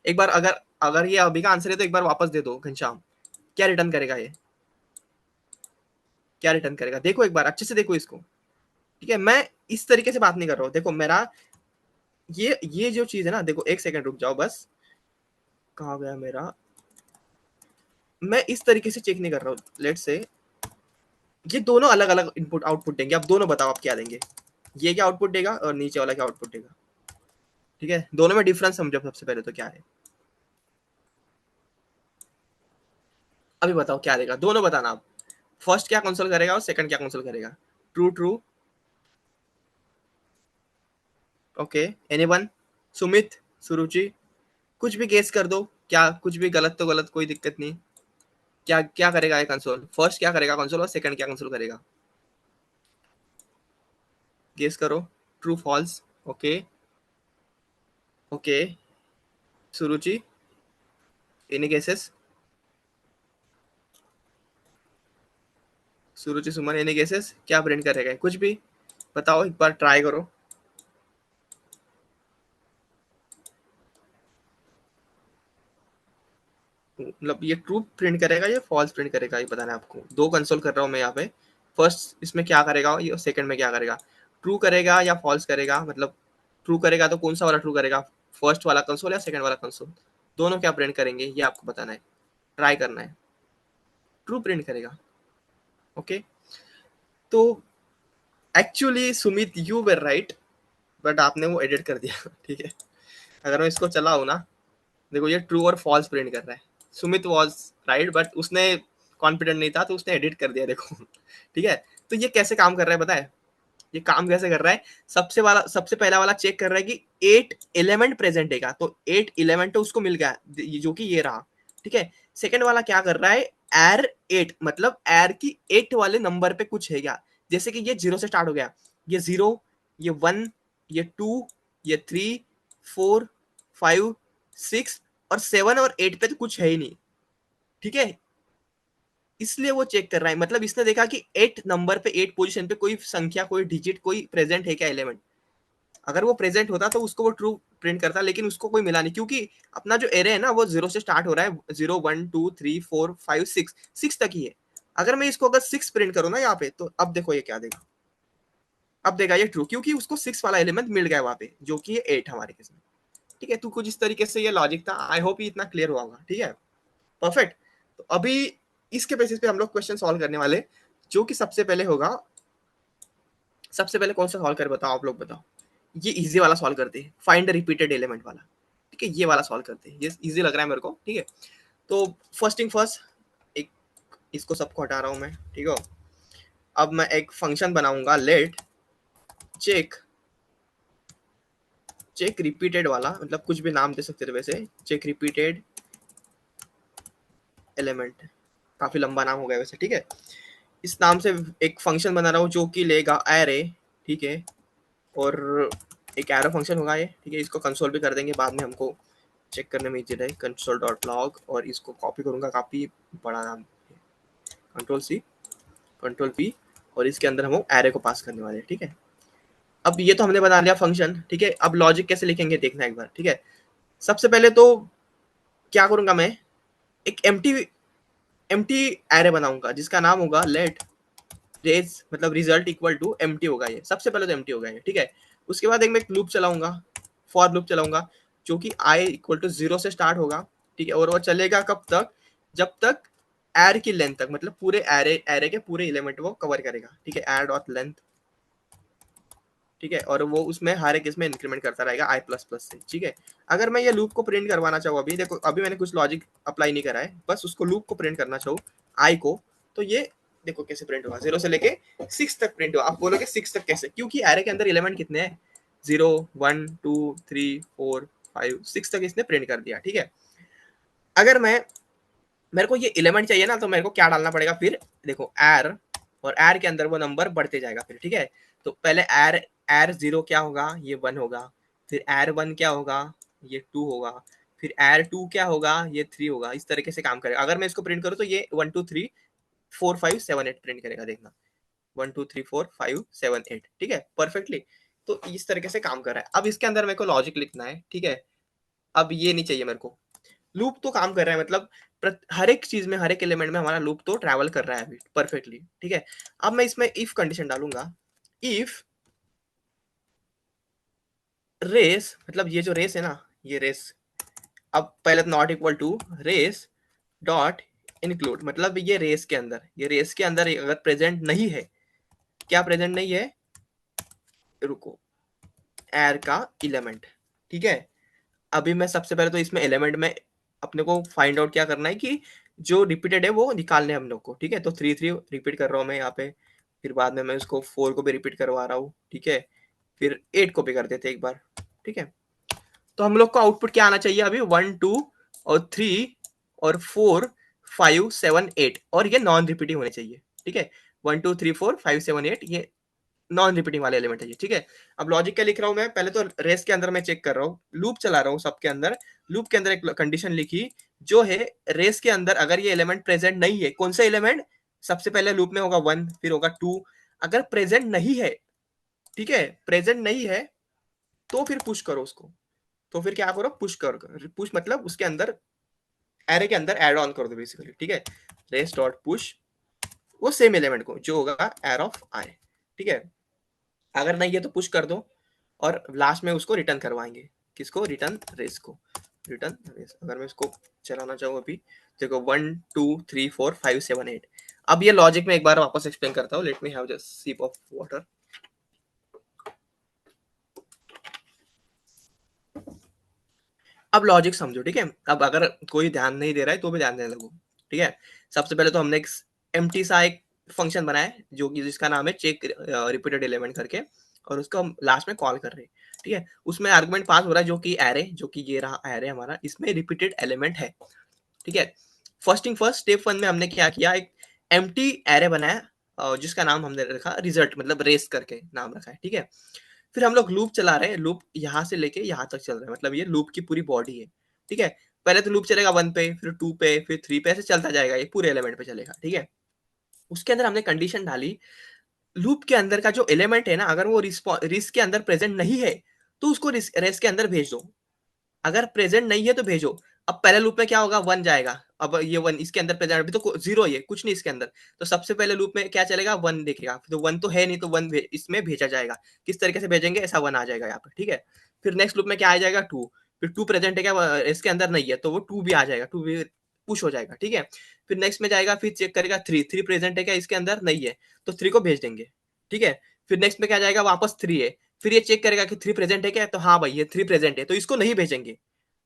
एक बार, अगर अगर ये अभी का आंसर है तो एक बार वापस दे दो घनश्याम, क्या रिटर्न करेगा ये, क्या रिटर्न करेगा, देखो एक बार अच्छे से देखो इसको। ठीक है, मैं इस तरीके से बात नहीं कर रहा हूँ, देखो मेरा ये जो चीज है ना, देखो एक सेकंड रुक जाओ बस, कहाँ गया मेरा, मैं इस तरीके से चेक नहीं कर रहा हूँ। लेट से ये दोनों अलग अलग इनपुट आउटपुट देंगे, अब दोनों बताओ आप क्या देंगे, ये क्या आउटपुट देगा और नीचे वाला क्या आउटपुट देगा। ठीक है, दोनों में डिफरेंस समझो सबसे पहले तो क्या है, अभी बताओ क्या देगा, दोनों बताना आप, फर्स्ट क्या कंसोल करेगा और सेकंड क्या कंसोल करेगा? True true. Okay, anyone? Sumit, Suruchi, कुछ भी गेस कर दो, क्या कुछ भी गलत तो गलत, कोई दिक्कत नहीं। क्या क्या करेगा ये कंसोल? फर्स्ट क्या करेगा कंसोल और सेकंड क्या कंसोल करेगा? गेस करो। True false? Okay. Okay, Suruchi, any guesses? Suruchi, Suman, any guesses? क्या प्रिंट करेगा कुछ भी? बताओ, एक बार ट्राई करो। मतलब ये ट्रू प्रिंट करेगा या फॉल्स प्रिंट करेगा, ये बताना है आपको। दो कंसोल कर रहा हूँ मैं यहाँ पे। फर्स्ट इसमें क्या करेगा, ये सेकंड में क्या करेगा? ट्रू करेगा या फॉल्स करेगा? मतलब ट्रू करेगा तो कौन सा वाला ट्रू करेगा, फर्स्ट वाला कंसोल या सेकंड वाला कंसोल? दोनों क्या प्रिंट करेंगे ये आपको बताना है, ट्राई करना है। ट्रू प्रिंट करेगा। ओके, तो actually Sumit you were right, but आपने वो एडिट कर दिया। ठीक है, अगर मैं इसको चलाऊँ ना, देखो ये ट्रू और फॉल्स प्रिंट कर रहा है। सुमित वॉज राइट, बट उसने कॉन्फिडेंट नहीं था तो उसने एडिट कर दिया, देखो। ठीक है, तो ये कैसे काम कर रहा है पता है? ये काम कैसे कर रहा है? सबसे पहला वाला चेक कर रहा है कि 8 एलिमेंट प्रेजेंट है क्या, तो 8 एलिमेंट तो उसको मिल गया, जो कि ये रहा। ठीक है, सेकंड वाला क्या कर रहा है? एर 8, मतलब एर की 8 वाले नंबर पे कुछ है क्या? जैसे कि ये 0 से स्टार्ट हो गया, ये 0, ये 1, ये 2, ये 3, 4, 5, 6 और 7 और 8 पे तो कुछ है ही नहीं। ठीक है, इसलिए वो चेक कर रहा है, मतलब इसने देखा कि 8 नंबर पे, 8 पोजीशन पे कोई संख्या, कोई डिजिट, कोई प्रेजेंट है क्या एलिमेंट। अगर वो प्रेजेंट होता तो उसको वो ट्रू प्रिंट करता, लेकिन उसको कोई मिला नहीं, क्योंकि अपना जो एरे है ना वो 0 से स्टार्ट हो रहा है। 0 1 2 3 4 5 6, 6 तक ही है। अगर मैं इसको अगर 6 प्रिंट करूँ ना यहाँ पे, तो अब देखो ये क्या देगा। अब देगा ये ट्रू, क्योंकि उसको 6 वाला एलिमेंट मिल गया वहां पे, जो कि 8 हमारे केस में। ठीक है, तो कुछ इस तरीके से ये लॉजिक था। आई होप ये इतना क्लियर हुआ होगा। ठीक है, परफेक्ट। तो अभी इसके बेसिस पे हम लोग क्वेश्चन सॉल्व करने वाले, जो कि सबसे पहले होगा। सबसे पहले कौन सा सॉल्व कर बताओ, आप लोग बताओ। ये इजी वाला सॉल्व करते हैं, फाइंड रिपीटेड एलिमेंट वाला। ठीक है, ये वाला सॉल्व करते हैं, ये इजी लग रहा है मेरे को। ठीक है, तो फर्स्ट थिंग फर्स्ट, एक इसको सबको हटा रहा हूँ मैं। ठीक है, अब मैं एक फंक्शन बनाऊंगा, लेट चेक, चेक रिपीटेड वाला, मतलब कुछ भी नाम दे सकते थे वैसे, चेक रिपीटेड एलिमेंट। काफी लंबा नाम हो गया वैसे। ठीक है, इस नाम से एक फंक्शन बना रहा हूँ जो कि लेगा एरे। ठीक है, और एक एरो फंक्शन होगा ये। ठीक है, इसको कंसोल भी कर देंगे बाद में, हमको चेक करने में इजी रहे। कंसोल डॉट लॉग, और इसको कॉपी करूंगा, काफी बड़ा नाम। कंट्रोल सी, कंट्रोल पी, और इसके अंदर हम एरे को पास करने वाले हैं। ठीक है, अब ये तो हमने बना लिया फंक्शन। ठीक है, अब लॉजिक कैसे लिखेंगे देखना एक बार। ठीक है, सबसे पहले तो क्या करूंगा मैं, एक एम्प्टी एरे बनाऊंगा जिसका नाम होगा लेट रेज, मतलब रिजल्ट इक्वल टू एम्प्टी होगा ये। सबसे पहले तो एम्प्टी होगा ये। ठीक है, उसके बाद एक मैं लूप चलाऊंगा, फॉर लूप चलाऊंगा, जो कि आई इक्वल टू 0 से स्टार्ट होगा। ठीक है, और वो चलेगा कब तक? जब तक एर की लेंथ तक, मतलब पूरे एरे एरे के पूरे एलिमेंट वो कवर करेगा। ठीक है, एर डॉट लेंथ। ठीक है, और वो उसमें हर एक इसमें इंक्रीमेंट करता रहेगा आई प्लस प्लस से। ठीक है, अगर मैं ये लूप को प्रिंट करवाना चाहूँ, अभी देखो अभी मैंने कुछ लॉजिक अप्लाई नहीं करा है, बस उसको लूप को प्रिंट करना चाहूँ आई को, तो ये देखो कैसे प्रिंट होगा। 0 से लेके 6 तक प्रिंट होगा। आप बोलोगे 6 तक कैसे, क्योंकि एरे के अंदर एलिमेंट कितने हैं? 0 1 2 3 4 5 6 तक इसने प्रिंट कर दिया। ठीक है, अगर मैं, मेरे को ये एलिमेंट चाहिए ना, तो मेरे को क्या डालना पड़ेगा फिर? देखो एर, और एर के अंदर वो नंबर बढ़ते जाएगा फिर। ठीक है, तो पहले एर, एर 0 क्या होगा? ये 1 होगा। फिर एर 1 क्या होगा? ये 2 होगा। फिर एर 2 क्या होगा? ये 3 होगा। इस तरीके से काम करेगा। अगर मैं इसको प्रिंट करूँ तो ये 1 2 3 4 5 7 8 प्रिंट करेगा, देखना। 1 2 3 4 5 7 8। ठीक है, परफेक्टली। तो इस तरीके से काम कर रहा है। अब इसके अंदर मेरे को लॉजिक लिखना है। ठीक है, अब ये नहीं चाहिए मेरे को। लूप तो काम कर रहा है, मतलब हर एक चीज में, हर एक एलिमेंट में हमारा लूप तो ट्रैवल कर रहा है अभी परफेक्टली। ठीक है, अब मैं इसमें इफ कंडीशन डालूंगा। इफ रेस, मतलब ये जो रेस है ना, ये रेस, अब पहले तो not equal to race dot include, मतलब ये रेस के अंदर, ये रेस के अंदर अगर प्रेजेंट नहीं है, क्या प्रेजेंट नहीं है? रुको, एर का एलिमेंट। ठीक है, अभी मैं सबसे पहले तो इसमें एलिमेंट में अपने को फाइंड आउट क्या करना है कि जो रिपीटेड है वो निकालने हैं हम लोग को, ठीक है। तो 3 रिपीट कर रहा हूँ मैं यहाँ पे, फिर बाद में मैं उसको 4 को भी रिपीट करवा रहा हूँ, ठीक है। फिर 8 को भी कर देते एक बार, ठीक है। तो हम लोग को आउटपुट क्या आना चाहिए अभी, 1 2 और 3 और 4 5 7 8, और ये नॉन रिपीटिंग होने चाहिए, ठीक है। 1 2 3 4 5 7 8 ये नॉन रिपीटिंग वाले एलिमेंट है ये, ठीक है। अब लॉजिक क्या लिख रहा हूँ मैं, पहले तो रेस के अंदर मैं चेक कर रहा हूँ, लूप चला रहा हूँ सबके अंदर। लूप के अंदर एक कंडीशन लिखी जो है, रेस के अंदर अगर ये एलिमेंट प्रेजेंट नहीं है, कौन सा एलिमेंट, सबसे पहले लूप में होगा 1, फिर होगा 2, अगर प्रेजेंट नहीं है, ठीक है, प्रेजेंट नहीं है, तो फिर पुश करो उसको। तो फिर क्या करो, पुश करो, पुश मतलब उसके अंदर एरे के अंदर ऐड ऑन कर दो बेसिकली, ठीक है। रेस डॉट पुश वो सेम एलिमेंट को जो होगा एर ऑफ आई, ठीक है। अगर नहीं है तो पुश कर दो, और लास्ट में उसको रिटर्न करवाएंगे, किसको, रिटर्न रेस को, रिटर्न रेस। अगर मैं इसको चलाना चाहूँ अभी, देखो 1 2 3 4 5 7 8। अब ये लॉजिक में एक बार वापस एक्सप्लेन करता हूँ, let me have just sip of water. अब लॉजिक समझो, ठीक है। अब अगर कोई ध्यान नहीं दे रहा है तो भी ध्यान देने लगो, ठीक है। सबसे पहले तो हमने एक एम्प्टी सा एक फंक्शन बनाया है, जो कि जिसका नाम है चेक रिपीटेड एलिमेंट करके, और उसको हम लास्ट में कॉल कर रहे हैं, ठीक है। उसमें आर्गुमेंट पास हो रहा है जो कि एरे, जो कि ये रहा एरे हमारा, इसमें रिपीटेड एलिमेंट है, ठीक है। फर्स्ट थिंग फर्स्ट, स्टेप 1 में हमने क्या किया, एक एम्प्टी एरे बनाया, जिसका नाम हमने रखा रिजल्ट, मतलब रेस करके नाम रखा है, ठीक है। फिर हम लोग लूप चला रहे हैं, लूप यहाँ से लेके यहाँ तक चल रहा है, मतलब ये लूप की पूरी बॉडी है, ठीक है। पहले तो लूप चलेगा 1 पे, फिर 2 पे, फिर 3 पे, ऐसे चलता जाएगा, ये पूरे एलिमेंट पे चलेगा, ठीक है। उसके अंदर हमने कंडीशन डाली, लूप के अंदर का जो एलिमेंट है ना, अगर वो रिस्क के अंदर प्रेजेंट नहीं है, तो उसको रेस के अंदर भेज दो, अगर प्रेजेंट नहीं है तो भेजो। अब पहले लूप में क्या होगा, 1 जाएगा, अब ये 1 इसके अंदर प्रेजेंट, अभी तो 0 ही है, कुछ नहीं इसके अंदर, तो सबसे पहले लूप में क्या चलेगा, 1 देखेगा, तो 1 तो है नहीं, तो 1 इसमें भेजा जाएगा। किस तरीके से भेजेंगे, ऐसा 1 आ जाएगा यहाँ पे, ठीक है। फिर नेक्स्ट लूप में क्या आ जाएगा, 2, फिर 2 प्रेजेंट है क्या, इसके अंदर नहीं है, तो वो 2 भी आ जाएगा, 2 भी पुश हो जाएगा, ठीक है। फिर नेक्स्ट में जाएगा, फिर चेक करेगा 3, 3 प्रेजेंट है क्या, इसके अंदर नहीं है, तो 3 को भेज देंगे, ठीक है। फिर नेक्स्ट में क्या जाएगा, वापस 3 है, फिर ये चेक करेगा कि 3 प्रेजेंट है क्या, तो हाँ भाई ये 3 प्रेजेंट है, तो इसको नहीं भेजेंगे,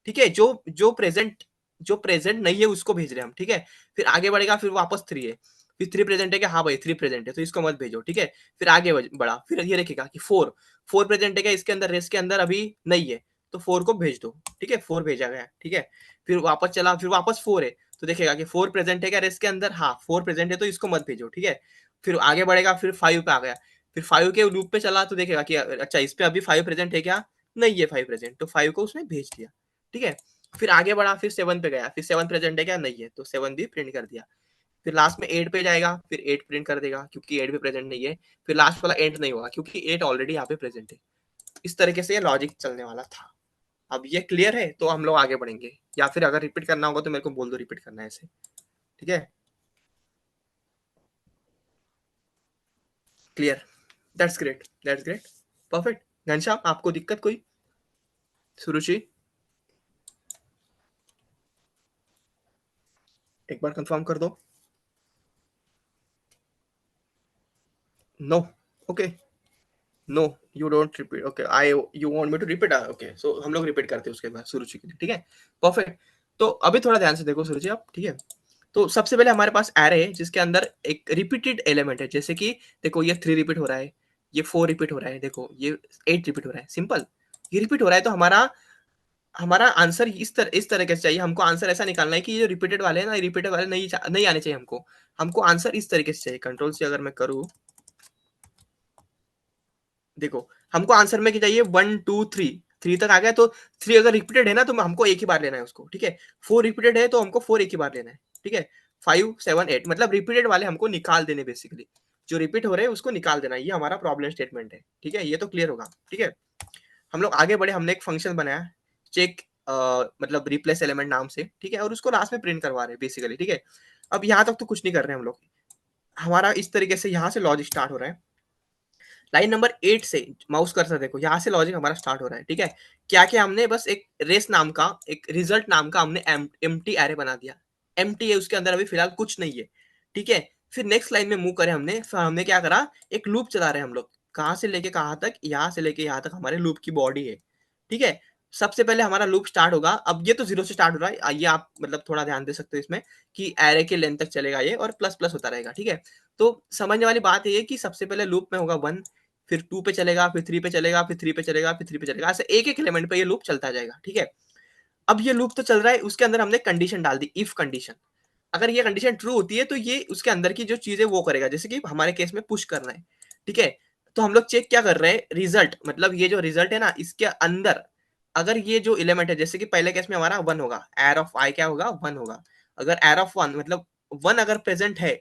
ठीक है। जो प्रेजेंट नहीं है उसको भेज रहे हैं हम, ठीक है। फिर आगे बढ़ेगा, फिर वापस 3 है, फिर 3 प्रेजेंट है क्या, हाँ भाई 3 प्रेजेंट है, तो इसको मत भेजो, ठीक है। फिर आगे बढ़ा, फिर ये रखेगा कि 4, 4 प्रेजेंट है क्या, इसके अंदर रेस के अंदर अभी नहीं है, तो 4 को भेज दो, ठीक है। 4 भेजा गया, ठीक है। फिर वापस चला, फिर वापस 4 है, तो देखेगा कि 4 प्रेजेंट है क्या रेस के अंदर, हाँ 4 प्रेजेंट है, तो इसको मत भेजो, ठीक है। फिर आगे बढ़ेगा, फिर 5 पे आ गया, फिर 5 के लूप पे चला, तो देखेगा कि अच्छा इस पे अभी 5 प्रेजेंट है क्या, नहीं है 5 प्रेजेंट, तो 5 को उसने भेज दिया, ठीक है। फिर आगे बढ़ा, फिर 7 पे गया, फिर 7 प्रेजेंट है क्या, नहीं है, तो 7 भी प्रिंट कर दिया। फिर लास्ट में 8 पे जाएगा, फिर 8 प्रिंट कर देगा क्योंकि 8 भी प्रेजेंट नहीं है। फिर लास्ट वाला 8 नहीं होगा क्योंकि 8 ऑलरेडी यहाँ पे प्रेजेंट है। इस तरीके से ये लॉजिक चलने वाला था। अब ये क्लियर है तो हम लोग आगे बढ़ेंगे, या फिर अगर रिपीट करना होगा तो मेरे को बोल दो, रिपीट करना है ऐसे, ठीक है। Clear, that's great, that's great, perfect. Ghanshyam आपको दिक्कत कोई, सुरुचि, एक बार कंफर्म कर दो। No, okay, no you don't repeat, okay I, you want me to repeat, okay so हम लोग रिपीट करते हैं उसके बाद सुरुचि के लिए, ठीक है, परफेक्ट। तो अभी थोड़ा ध्यान से देखो सुरुचि आप, ठीक है। तो सबसे पहले हमारे पास एरे है जिसके अंदर एक रिपीटेड एलिमेंट है, जैसे कि देखो ये 3 रिपीट हो रहा है, ये 4 रिपीट हो रहा है, देखो ये 8 रिपीट हो रहा है, सिंपल, ये रिपीट हो रहा है, तो हमारा हमारा आंसर इस तरीके से चाहिए हमको। आंसर ऐसा निकालना है कि ये रिपीटेड वाले हैं ना, रिपीटेड वाले नहीं आने चाहिए हमको। हमको आंसर इस तरीके से चाहिए, कंट्रोल से अगर मैं करूँ, देखो हमको आंसर में क्या चाहिए, 1 2 3, 3 तक आ गया, तो 3 अगर रिपीटेड है ना तो हमको एक ही बार लेना है उसको, ठीक है। 4 रिपीटेड है तो हमको 4 एक ही बार लेना है, ठीक है। 5 7 8 मतलब रिपीटेड वाले हमको निकाल देने, बेसिकली जो रिपीट हो रहे हैं उसको निकाल देना, ये हमारा प्रॉब्लम स्टेटमेंट है, ठीक है। ये तो क्लियर होगा, ठीक है। हम लोग आगे बढ़े, हमने एक फंक्शन बनाया चेक, मतलब रिप्लेस एलिमेंट नाम से, ठीक है, और उसको लास्ट में प्रिंट करवा रहे हैं बेसिकली, ठीक है। अब यहाँ तक तो कुछ नहीं कर रहे हैं हम लोग, हमारा इस तरीके से यहाँ से लॉजिक स्टार्ट हो रहा है। लाइन नंबर 8 से माउस कर्सर देखो, यहाँ से लॉजिक हमारा स्टार्ट हो रहा है, ठीक है। क्या क्या हमने बस एक रेस नाम का, एक रिजल्ट नाम का हमने एम्प्टी एरे बना दिया, एम्प्टी है उसके अंदर अभी फिलहाल कुछ नहीं है, ठीक है। फिर नेक्स्ट लाइन में मूव करें हमने, फिर हमने क्या करा, एक लूप चला रहे हैं हम लोग, कहाँ से लेके कहाँ तक, यहाँ से लेके यहाँ तक हमारे लूप की बॉडी है, ठीक है। सबसे पहले हमारा लूप स्टार्ट होगा, अब ये तो 0 से स्टार्ट हो रहा है, ये आप मतलब थोड़ा ध्यान दे सकते हो इसमें कि एरे के लेंथ तक चलेगा ये और प्लस प्लस होता रहेगा, ठीक है। तो समझने वाली बात ये है कि सबसे पहले लूप में होगा 1, फिर 2 पे चलेगा, फिर 3 पे चलेगा, फिर 3 पे चलेगा, फिर 3 पे चलेगा, ऐसे एक-एक एलिमेंट पे ये लूप चलता जाएगा, ठीक है। अब ये लूप तो चल रहा है, उसके अंदर हमने कंडीशन डाल दी, इफ कंडीशन। अगर ये कंडीशन ट्रू होती है तो ये उसके अंदर की जो चीज़ है वो करेगा, जैसे कि हमारे केस में पुश करना है, ठीक है। तो हम लोग चेक क्या कर रहे हैं, रिजल्ट, मतलब ये जो रिजल्ट है ना इसके अंदर अगर ये जो एलिमेंट है, जैसे कि पहले केस में हमारा 1 होगा, एयर ऑफ आई क्या होगा, 1 होगा। अगर एयर ऑफ 1 मतलब 1 अगर प्रेजेंट है,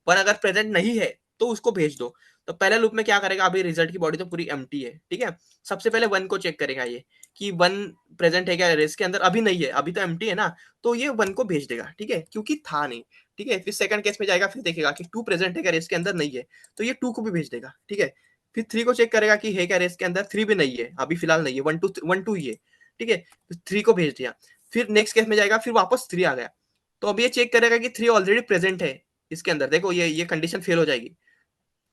1 अगर प्रेजेंट नहीं है तो उसको भेज दो। तो पहले लूप में क्या करेगा, अभी रिजल्ट की बॉडी तो पूरी एम्प्टी है, ठीक है। सबसे पहले 1 को चेक करेगा ये कि 1 प्रेजेंट है क्या रेस के अंदर, अभी नहीं है, अभी तो एम्प्टी है ना, तो ये 1 को भेज देगा, ठीक है, क्योंकि था नहीं, ठीक है। फिर सेकंड केस में जाएगा, फिर देखेगा कि 2 प्रेजेंट है क्या रेस के अंदर, नहीं है, तो ये 2 को भी भेज देगा, ठीक है। फिर 3 को चेक करेगा कि है क्या रेस के अंदर, 3 भी नहीं है, अभी फिलहाल नहीं है, 1 2 ही है, ठीक है। तो 3 को भेज दिया। फिर नेक्स्ट केस में जाएगा, फिर वापस 3 आ गया, तो अब ये चेक करेगा कि 3 ऑलरेडी प्रेजेंट है इसके अंदर, देखो ये कंडीशन फेल हो जाएगी,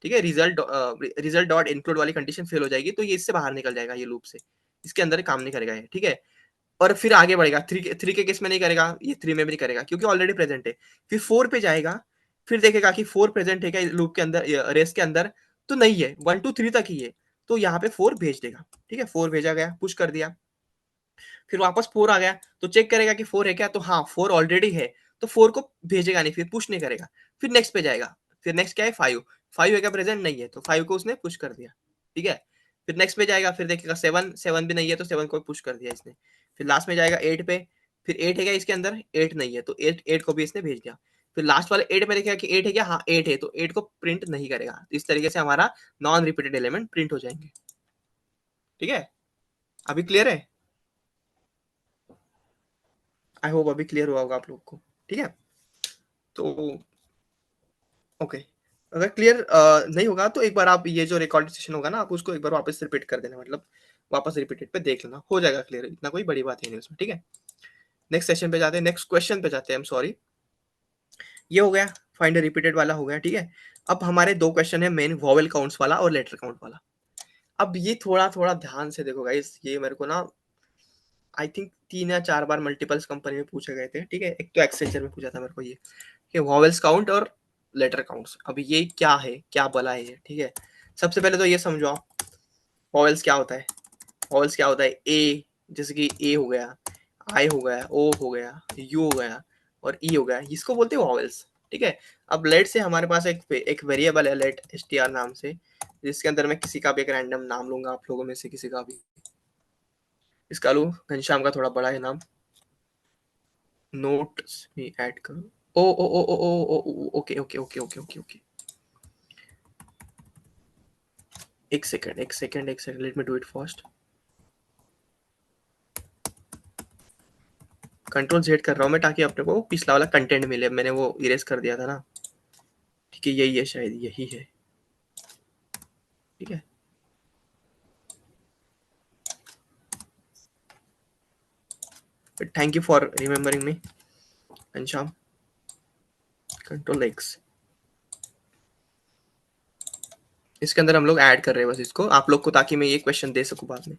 ठीक है। रिजल्ट डॉट इंक्लूड वाली कंडीशन फेल हो जाएगी, तो ये इससे बाहर निकल जाएगा, ये लूप से, इसके अंदर काम नहीं करेगा ये, ठीक है। और फिर आगे बढ़ेगा, 3 के केस में नहीं करेगा, ये 3 में भी नहीं करेगा क्योंकि ऑलरेडी प्रेजेंट है। फिर 4 पे जाएगा, फिर देखेगा कि 4 प्रेजेंट है क्या लूप के अंदर, रेस के अंदर, तो नहीं है, 1 2 3 तक ही है, तो यहाँ पे 4 भेज देगा, ठीक है। 4 भेजा गया, पुश कर दिया। फिर वापस 4 आ गया, तो चेक करेगा कि 4 है क्या, तो हाँ 4 ऑलरेडी है, तो 4 को भेजेगा नहीं, फिर पुश नहीं करेगा। फिर नेक्स्ट पे जाएगा, फिर नेक्स्ट क्या है, 5, 5 है क्या प्रेजेंट, नहीं है, तो 5 को उसने पुश कर दिया, ठीक है। फिर नेक्स्ट पे जाएगा, फिर देखेगा 7, 7 भी नहीं है, तो 7 को पुश कर दिया इसने। फिर लास्ट में जाएगा 8 पे, फिर 8 है क्या इसके अंदर, 8 नहीं है, तो 8 को भी इसने भेज दिया। फिर लास्ट वाले 8 में देखेगा कि 8 है क्या, हाँ 8 है, तो 8 को प्रिंट नहीं करेगा। इस तरीके से हमारा नॉन रिपीटेड एलिमेंट प्रिंट हो जाएंगे, ठीक है। अभी क्लियर है? आई होप अभी क्लियर हुआ होगा आप लोग को, ठीक है। तो ओके, अगर क्लियर नहीं होगा तो एक बार आप ये जो रिकॉर्ड सेशन होगा ना, आप उसको एक बार वापस रिपीट कर देना, मतलब वापस रिपीटेड पे देख लेना, हो जाएगा क्लियर, इतना कोई बड़ी बात है नहीं उसमें, ठीक है। नेक्स्ट सेशन पे जाते हैं, नेक्स्ट क्वेश्चन पे जाते हैं, सॉरी। ये हो गया, फाइंड रिपीटेड वाला हो गया, ठीक है। अब हमारे दो क्वेश्चन है मेन, वॉवेल काउंट्स वाला और लेटर काउंट वाला। अब ये थोड़ा थोड़ा ध्यान से देखो गाइस, ये मेरे को ना आई थिंक 3 या 4 बार मल्टीपल्स कंपनी में पूछे गए थे, ठीक है। एक तो एक्सेंचर में पूछा था मेरे को ये कि वॉवेल्स काउंट और लेटर काउंट्स, अब ये क्या है, क्या बला है ये, ठीक है। सबसे पहले तो ये समझो आप, वॉवेल्स क्या होता है। वॉवेल्स क्या होता है, ए, जैसे कि ए हो गया, आई हो गया, ओ हो गया, यू हो गया और ई हो गया, इसको बोलते हैं वॉवेल्स, ठीक है। अब लेट से हमारे पास एक वेरिएबल है लेट str नाम से, जिसके अंदर मैं किसी का भी एक रैंडम नाम लूंगा, आप लोगों में से किसी का भी, इसका लूँ घनश्याम का, थोड़ा बड़ा है नाम, नोट्स में ऐड करो। Oh oh oh oh oh oh okay okay okay okay okay okay, एक सेकंड एक सेकंड एक second, let me do it fast. Control Z कर रहा हूँ मैं, ताकि अपने को पिछला वाला कंटेंट मिले, मैंने वो इरेज कर दिया था ना, ठीक है। यही है, शायद यही है, ठीक है। Thank you for remembering me Ghanshyam. Control x, इसके अंदर हम लोग ऐड कर रहे हैं बस इसको आप लोग को, ताकि मैं ये क्वेश्चन दे सकूं बाद में।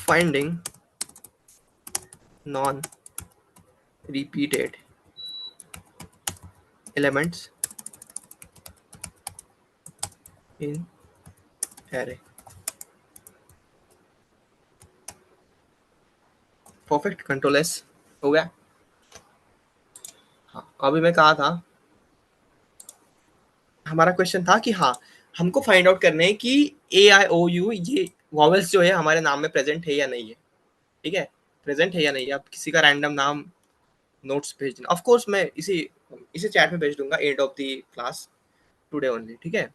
Finding non repeated elements in array, perfect, control S हो गया। हाँ, अभी मैं कहा था, हमारा क्वेश्चन था कि हाँ हमको फाइंड आउट करना है कि ए आई ओ यू ये वॉवेल्स जो है हमारे नाम में प्रेजेंट है या नहीं है, ठीक है। प्रेजेंट है या नहीं है, आप किसी का रैंडम नाम नोट्स भेज देना, ऑफ कोर्स मैं इसी इसी चैट में भेज दूंगा, end of the class today only, ठीक है।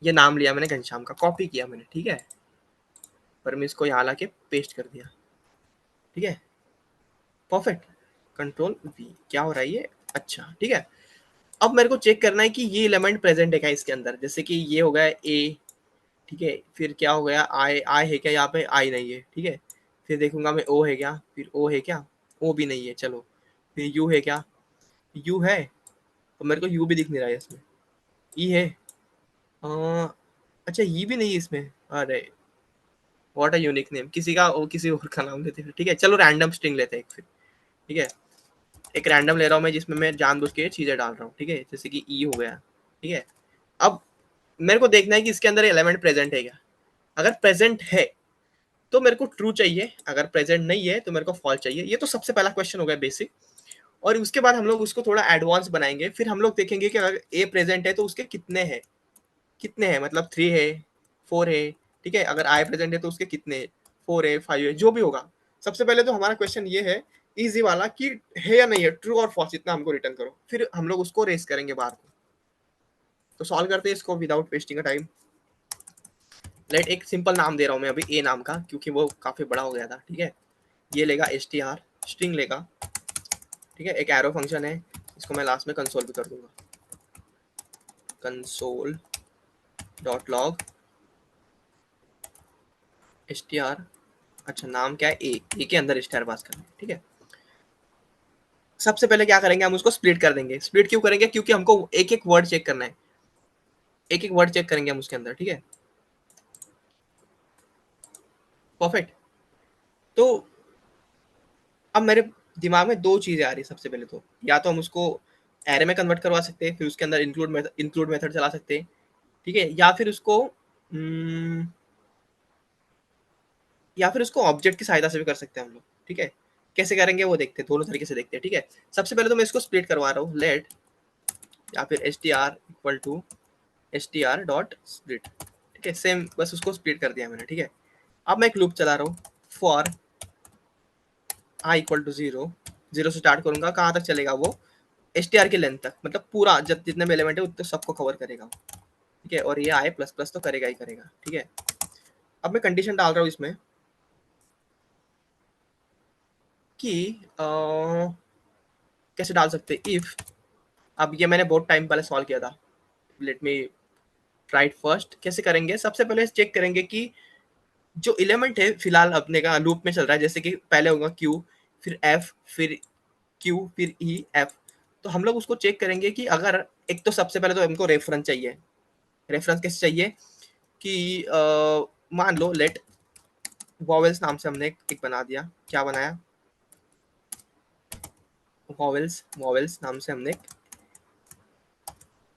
ये नाम लिया मैंने घनश्याम का, कॉपी किया मैंने, ठीक है, पर मैं इसको यहाँ लाके पेस्ट कर दिया, ठीक है। परफेक्ट, कंट्रोल वी, क्या हो रहा है ये, अच्छा ठीक है। अब मेरे को चेक करना है कि ये एलिमेंट प्रेजेंट है क्या इसके अंदर, जैसे कि ये हो गया ए, ठीक है। फिर क्या हो गया, आई, आई है क्या यहाँ पे, आई नहीं है, ठीक है। फिर देखूंगा मैं, ओ है क्या, फिर ओ है क्या, ओ भी नहीं है, चलो। फिर यू है क्या, यू है, और मेरे को यू भी दिख नहीं रहा है इसमें। ई है। अ, अच्छा ई भी नहीं है इसमें। अरे व्हाट अ यूनिक नेम, किसी का वो किसी और का नाम लेते हैं। ठीक है चलो रैंडम स्ट्रिंग लेते हैं एक फिर। ठीक है एक रैंडम ले रहा हूँ मैं जिसमें मैं जानबूझ के चीजें डाल रहा हूँ। ठीक है जैसे कि ई हो गया। ठीक है अब मेरे को देखना है कि इसके अंदर एलिमेंट प्रेजेंट है क्या। अगर प्रेजेंट है तो मेरे को ट्रू चाहिए, अगर प्रेजेंट नहीं है तो मेरे को फॉल्स चाहिए। ये तो सबसे पहला क्वेश्चन हो गया बेसिक। और उसके बाद हम लोग उसको थोड़ा एडवांस बनाएंगे, फिर हम लोग देखेंगे कि अगर ए प्रेजेंट है तो उसके कितने हैं। कितने हैं मतलब 3 है, 4 है। ठीक है अगर आई प्रेजेंट है तो उसके कितने, 4 है, 5 है, जो भी होगा। सबसे पहले तो हमारा क्वेश्चन ये है इजी वाला कि है या नहीं है, ट्रू और फॉल्स इतना हमको रिटर्न करो, फिर हम लोग उसको रेस करेंगे बाहर को। तो सॉल्व करते हैं इसको विदाउट वेस्टिंग टाइम। लेट एक सिंपल नाम दे रहा हूँ मैं अभी ए नाम का, क्योंकि वो काफी बड़ा हो गया था। ठीक है ये लेगा एस टी आर स्ट्रिंग लेगा। ठीक है एक एरो फंक्शन है, इसको मैं लास्ट में कंसोल भी कर दूंगा। Console dot log S T are. अच्छा नाम क्या है, ए के अंदर स्टार पास करना है। ठीक है सबसे पहले क्या करेंगे हम उसको स्प्लिट कर देंगे। स्प्लिट क्यों करेंगे, क्योंकि हमको एक एक वर्ड चेक करना है। एक एक वर्ड चेक करेंगे हम उसके अंदर। ठीक है परफेक्ट। तो अब मेरे दिमाग में दो चीजें आ रही है। सबसे पहले तो या तो हम उसको एरे में कन्वर्ट करवा सकते हैं, फिर उसके अंदर इंक्लूड मेथड चला सकते हैं। ठीक है या फिर उसको ऑब्जेक्ट की सहायता से भी कर सकते हैं हम लोग। ठीक है कैसे करेंगे वो देखते हैं, दोनों तरीके से देखते हैं। ठीक है सबसे पहले तो मैं इसको स्प्लिट करवा रहा हूँ। लेट या फिर S T R equal to S T R dot split. ठीक है सेम बस उसको स्प्लिट कर दिया मैंने। ठीक है अब मैं एक लूप चला रहा हूँ for I equal to zero. Zero से स्टार्ट करूंगा, कहाँ तक चलेगा वो, एस टी आर की लेंथ तक, मतलब पूरा जब जितने भी एलिमेंट है उतने सबको कवर करेगा। ठीक है और ये आई प्लस प्लस तो करेगा ही करेगा। ठीक है अब मैं कंडीशन डाल रहा हूँ इसमें कि कैसे डाल सकते इफ। अब ये मैंने बहुत टाइम पहले सॉल्व किया था। Let me try first. कैसे करेंगे, सबसे पहले चेक करेंगे कि जो एलिमेंट है फिलहाल अपने का लूप में चल रहा है, जैसे कि पहले होगा क्यू, फिर एफ, फिर क्यू, फिर ई, एफ। तो हम लोग उसको चेक करेंगे कि अगर एक तो सबसे पहले तो हमको रेफरेंस चाहिए। रेफरेंस कैसे चाहिए कि मान लो लेट वॉवेल्स नाम से हमने एक बना दिया। क्या बनाया, वॉवेल्स। वॉवेल्स नाम से हमने एक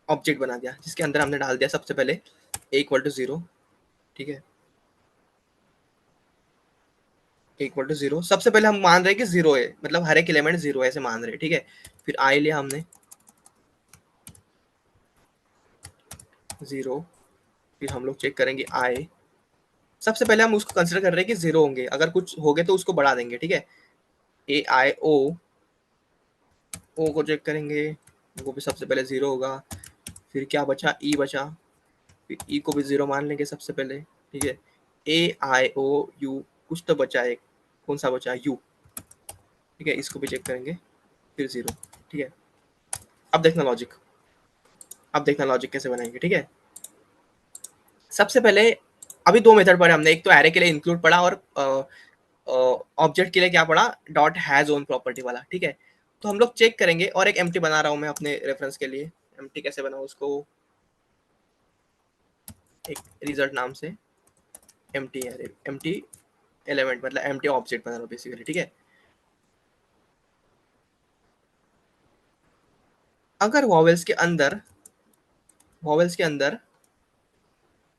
ऑब्जेक्ट बना दिया जिसके अंदर हमने डाल दिया सबसे पहले ए इक्वल टू जीरो। ठीक है ए इक्वल टू जीरो सबसे पहले हम मान रहे हैं कि जीरो है, मतलब हर एक एलिमेंट जीरो है ऐसे मान रहे हैं। ठीक है फिर आई लिया हमने जीरो। फिर हम लोग चेक करेंगे आई। सबसे पहले हम उसको कंसिडर कर रहे हैं कि जीरो होंगे, अगर कुछ हो गए तो उसको बढ़ा देंगे। ठीक है ए आई ओ, ओ को चेक करेंगे, वो भी सबसे पहले जीरो होगा। फिर क्या बचा, ई बचा, फिर ई को भी जीरो मान लेंगे सबसे पहले। ठीक है ए आई ओ यू, कुछ तो बचा है, कौन सा बचा, यू। ठीक है इसको भी चेक करेंगे, फिर जीरो। ठीक है अब देखना लॉजिक, अब देखना लॉजिक कैसे बनाएंगे। ठीक है सबसे पहले अभी दो मेथड पढ़े हमने, एक तो एरे के लिए इंक्लूड पढ़ा और ऑब्जेक्ट के लिए क्या पढ़ा, डॉट हैज ओन प्रॉपर्टी वाला। ठीक है तो हम लोग चेक करेंगे, और एक एम्प्टी बना रहा हूँ मैं अपने रेफरेंस के लिए। एम्प्टी कैसे बनाऊँ उसको, एक रिजल्ट नाम से एम्प्टी है, एम्प्टी एलिमेंट मतलब एम्प्टी ऑब्जेक्ट बना रहा हूँ बेसिकली। ठीक है अगर वॉवेल्स के अंदर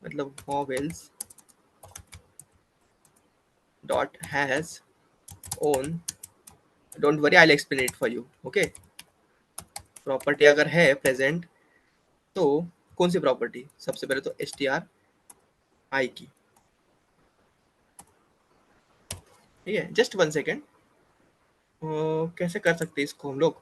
मतलब vowels dot has own, don't worry I will explain it for you. Okay property अगर है प्रेजेंट तो कौन सी प्रॉपर्टी, सबसे पहले तो एस टी आर आई की। ठीक है जस्ट वन सेकेंड, कैसे कर सकते हैं इसको हम लोग।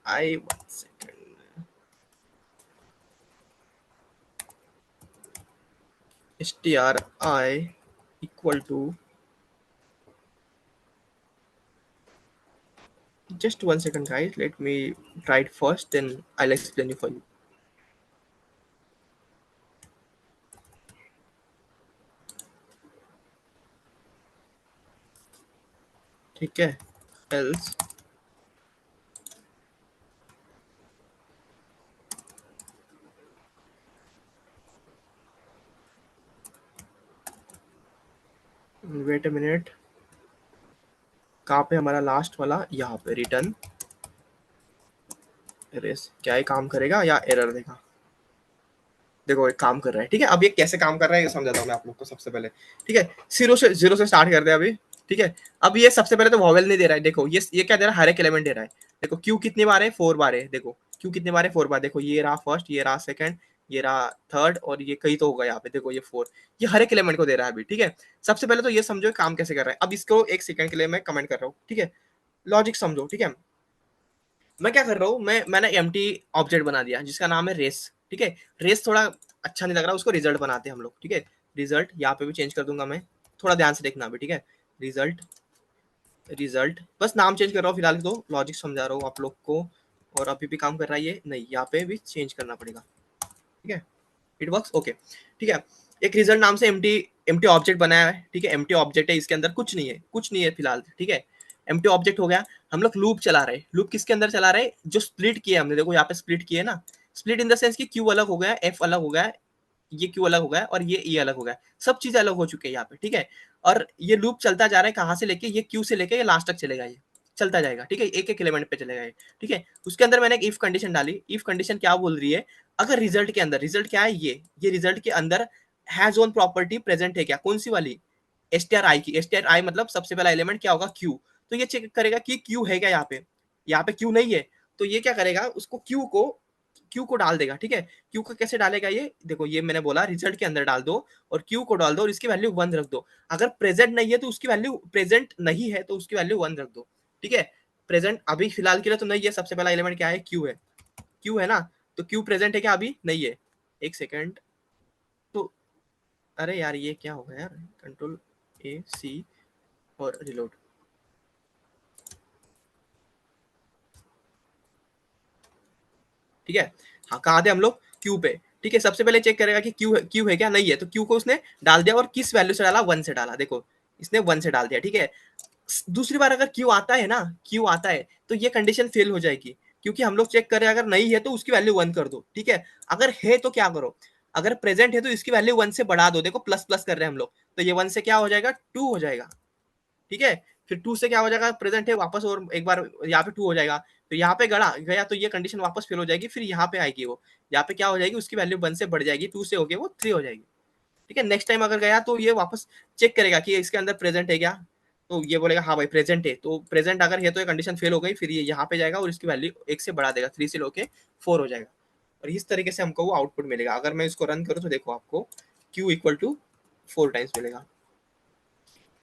I one second, S T R I equal to Just 1 second, guys. Let me try it first, then I'll explain you for you. ठीक है? Else, wait a minute. कहाँ पे हमारा लास्ट वाला? यहाँ पे रिटर्न रेस। क्या ये काम करेगा या एरर देगा? देखो ये काम कर रहा है, ठीक है। अब ये कैसे काम कर रहा है ये समझाता हूँ मैं आप लोग को सबसे पहले, ठीक है। जीरो से स्टार्ट करते हैं अभी, ठीक है। अब ये सबसे पहले तो वॉवेल नहीं दे रहा है, देखो ये क्या दे रहा है, हर एक एलिमेंट दे रहा है। देखो क्यू कितनी बार है, 4 बार है। देखो क्यू कितनी बार है, 4 बार। देखो ये रहा फर्स्ट, ये रहा सेकंड, ये रहा थर्ड, और ये कहीं तो होगा यहाँ पे। देखो ये 4, ये हर एक एलिमेंट को दे रहा है अभी, ठीक है। सबसे पहले तो ये समझो काम कैसे कर रहा है। अब इसको एक सेकंड के लिए मैं कमेंट कर रहा हूँ, ठीक है। लॉजिक समझो, ठीक है। मैं क्या कर रहा हूँ, मैंने एम्प्टी ऑब्जेक्ट बना दिया जिसका नाम है रेस, ठीक है। रेस थोड़ा अच्छा नहीं लग रहा, उसको रिजल्ट बनाते हैं हम लोग, ठीक है। रिजल्ट यहाँ पे भी चेंज कर दूंगा मैं, थोड़ा ध्यान से देखना अभी, ठीक है। रिजल्ट, रिजल्ट, बस नाम चेंज कर रहा हूँ फिलहाल, तो लॉजिक समझा रहा हूँ आप लोग को। और अभी भी काम कर रहा है ये? नहीं, यहाँ पे भी चेंज करना पड़ेगा, ठीक है। इट वर्क्स, ओके, ठीक है। एक रिजल्ट नाम से एम्प्टी एम्प्टी ऑब्जेक्ट बनाया है, ठीक है। एम्प्टी ऑब्जेक्ट है, इसके अंदर कुछ नहीं है, कुछ नहीं है फिलहाल, ठीक है। एम्प्टी ऑब्जेक्ट हो गया। हम लोग लूप चला रहे हैं। लूप किसके अंदर चला रहे हैं? जो स्प्लिट किया हमने, देखो यहाँ पे स्प्लिट किया है ना। स्प्लिट इन द सेंस कि क्यू अलग हो गया, एफ अलग हो गया, ये क्यू अलग हो गया और ये ई अलग हो गया। सब चीजें अलग हो चुकी है यहाँ पे, ठीक है। और ये लूप चलता जा रहा है, कहाँ से लेके, ये क्यू से लेके ये लास्ट तक चलेगा, ये चलता जाएगा, ठीक है। एक एक एलिमेंट पे चलेगा ये, ठीक है। उसके अंदर मैंने एक इफ कंडीशन डाली। इफ कंडीशन क्या बोल रही है, अगर रिजल्ट के अंदर, रिजल्ट क्या है, ये रिजल्ट के अंदर हैज ओन प्रॉपर्टी प्रेजेंट है क्या, कौन सी वाली, एस टी आर आई की। एस टी आर आई मतलब सबसे पहला एलिमेंट क्या होगा, क्यू। तो ये चेक करेगा कि क्यू है क्या यहाँ पे। यहाँ पे क्यू नहीं है, तो ये क्या करेगा, उसको क्यू को डाल देगा, ठीक है। क्यू को कैसे डालेगा, ये देखो, ये मैंने बोला रिजल्ट के अंदर डाल दो और क्यू को डाल दो और इसकी वैल्यू 1 रख दो। अगर प्रेजेंट नहीं है तो उसकी वैल्यू, प्रेजेंट नहीं है तो उसकी वैल्यू 1 रख दो, ठीक है। प्रेजेंट अभी फिलहाल के लिए तो नहीं है, सबसे पहला एलिमेंट क्या है, क्यू है। क्यू है ना, तो क्यू प्रेजेंट है क्या, अभी नहीं है। एक सेकेंड, तो अरे यार ये क्या हो गया यार, कंट्रोल ए सी और रिलोड, ठीक है। हाँ, कहाँ थे हम लोग, क्यू पे, ठीक है। सबसे पहले चेक करेगा कि क्यू है क्या, नहीं है, तो क्यू को उसने डाल दिया और किस वैल्यू से डाला, 1 से डाला। देखो इसने 1 से डाल दिया, ठीक है। दूसरी बार अगर क्यू आता है ना, क्यू आता है तो ये कंडीशन फेल हो जाएगी, क्योंकि हम लोग चेक करें अगर नहीं है तो उसकी वैल्यू 1 कर दो, ठीक है। अगर है तो क्या करो, अगर प्रेजेंट है तो इसकी वैल्यू 1 से बढ़ा दो। देखो प्लस प्लस कर रहे हैं हम लोग, तो ये 1 से क्या हो जाएगा, 2 हो जाएगा, ठीक है। फिर 2 से क्या हो जाएगा, प्रेजेंट है वापस, और एक बार यहाँ पे 2 हो जाएगा। फिर यहाँ पे गड़ा गया तो ये कंडीशन वापस फेल हो जाएगी, फिर यहाँ पे आएगी वो, यहाँ पे क्या हो जाएगी, उसकी वैल्यू 1 से बढ़ जाएगी, 2 से हो गई वो 3 हो जाएगी, ठीक है। नेक्स्ट टाइम अगर गया तो ये वापस चेक करेगा कि इसके अंदर प्रेजेंट है क्या, तो ये बोलेगा हाँ भाई प्रेजेंट है, तो प्रेजेंट अगर है तो ये कंडीशन फेल हो गई, फिर ये यहाँ पे जाएगा और इसकी वैल्यू 1 से बढ़ा देगा, 3 से होके 4 हो जाएगा। और इस तरीके से हमको वो आउटपुट मिलेगा। अगर मैं इसको रन करूँ तो देखो आपको q इक्वल टू 4 टाइम्स मिलेगा।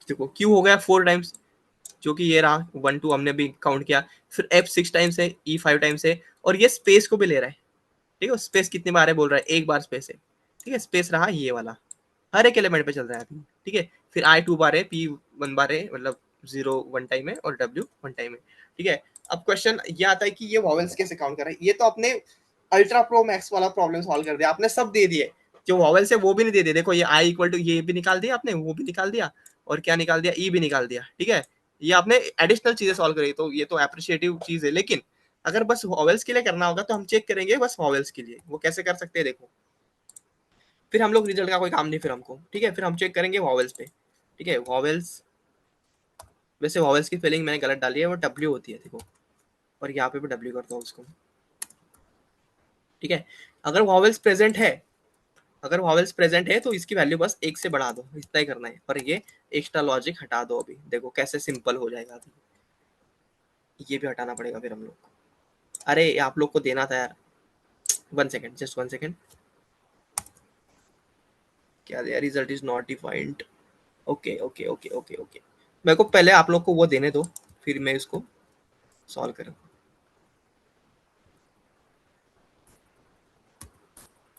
देखो q हो गया 4 टाइम्स, जो कि ये रहा 1 2 हमने भी काउंट किया। फिर f 6 टाइम्स है, e 5 टाइम्स है, और ये स्पेस को भी ले रहा है, ठीक है। स्पेस कितनी बार है बोल रहा है, एक बार स्पेस है, ठीक है। स्पेस रहा ये वाला, हर एक एलिमेंट पे चल रहा है अभी, ठीक है। फिर आई 2 बार है, पी 1 बार है, मतलब 0 1 टाइम है और डब्ल्यू 1 टाइम है, ठीक है। अब क्वेश्चन ये आता है कि ये वॉवेल्स कैसे काउंट कर रहा है। ये तो अपने अल्ट्रा प्रो मैक्स वाला प्रॉब्लम सॉल्व कर दिया आपने, सब दे दिए। जो वॉवेल्स है वो भी नहीं दे दिए। देखो ये आई इक्वल टू ये भी निकाल दिया आपने, वो भी निकाल दिया, और क्या निकाल दिया, ई भी निकाल दिया, ठीक है। ये आपने एडिशनल चीजें सॉल्व करी, तो ये तो अप्रिशिएटिव चीज है। लेकिन अगर बस वॉवेल्स के लिए करना होगा तो हम चेक करेंगे बस वॉवेल्स के लिए, वो कैसे कर सकते हैं देखो। फिर हम लोग रिजल्ट का कोई काम नहीं फिर हमको, ठीक है। फिर हम चेक करेंगे वॉवेल्स पे, ठीक है। वॉवेल्स, वैसे वॉवेल्स की स्पेलिंग मैंने गलत डाली है, वो डब्ल्यू होती है देखो, और यहाँ पे भी डब्ल्यू करता हूँ उसको, ठीक है। अगर वॉवेल्स प्रेजेंट है, अगर वॉवेल्स प्रेजेंट है तो इसकी वैल्यू बस 1 से बढ़ा दो, इतना ही करना है। और ये एक्स्ट्रा लॉजिक हटा दो, अभी देखो कैसे सिंपल हो जाएगा। अभी ये भी हटाना पड़ेगा फिर हम लोग को। अरे आप लोग को देना था यार, 1 सेकेंड, जस्ट 1 सेकेंड। क्या दिया, result is not defined. Okay okay okay okay okay, मेरे को पहले आप लोग को वो देने दो, फिर मैं इसको सॉल्व करूँगा।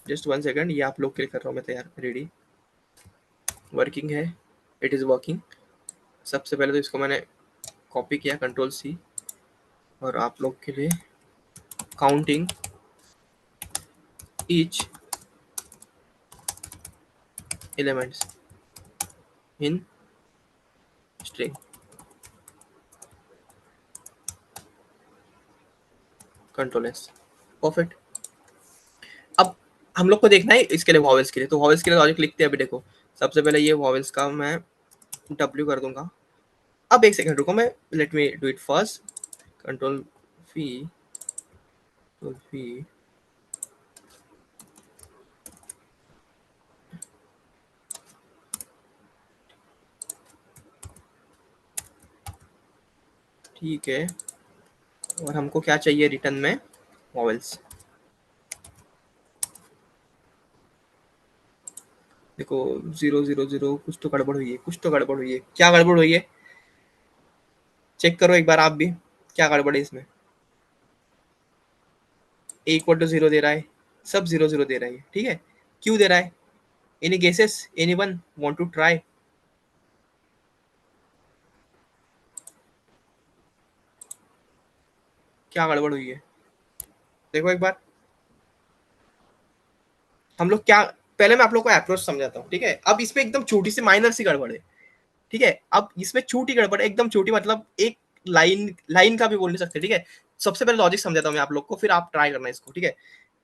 जस्ट 1 सेकेंड, ये आप लोग के लिए कर रहा हूँ मैं तैयार, रेडी, वर्किंग है, इट इज़ वर्किंग। सबसे पहले तो इसको मैंने कॉपी किया, कंट्रोल सी, और आप लोग के लिए counting each elements in string control S. Perfect. अब हम लोग को देखना है इसके लिए वॉवेल्स के लिए, तो वॉवेल्स के लिए लॉजिक लिखते हैं। अभी देखो, सबसे पहले ये वॉवेल्स का मैं डब्ल्यू कर दूंगा। अब एक सेकंड रुको, मैं late me do it first. Control we, control we, ठीक है। और हमको क्या चाहिए रिटर्न में? वॉवेल्स। देखो 0 0 0, कुछ तो गड़बड़ हुई है, कुछ तो गड़बड़ हुई है। क्या गड़बड़ हुई है? चेक करो एक बार आप भी, क्या गड़बड़ है इसमें? ए इक्वल टू 0 दे रहा है, सब 0 0 दे रहा है, ठीक है। क्यों दे रहा है? Any guesses, any one want to try? क्या गड़बड़ हुई है? देखो एक बार। हम लोग क्या, पहले मैं आप लोग को अप्रोच समझाता हूँ, ठीक है। अब इसमें एकदम छोटी सी माइनर सी गड़बड़ है, ठीक है। अब इसमें छोटी गड़बड़ है, एकदम छोटी, मतलब एक लाइन, लाइन का भी बोल नहीं सकते, ठीक है। सबसे पहले लॉजिक समझाता हूँ मैं आप लोग को, फिर आप ट्राई करना इसको, ठीक है।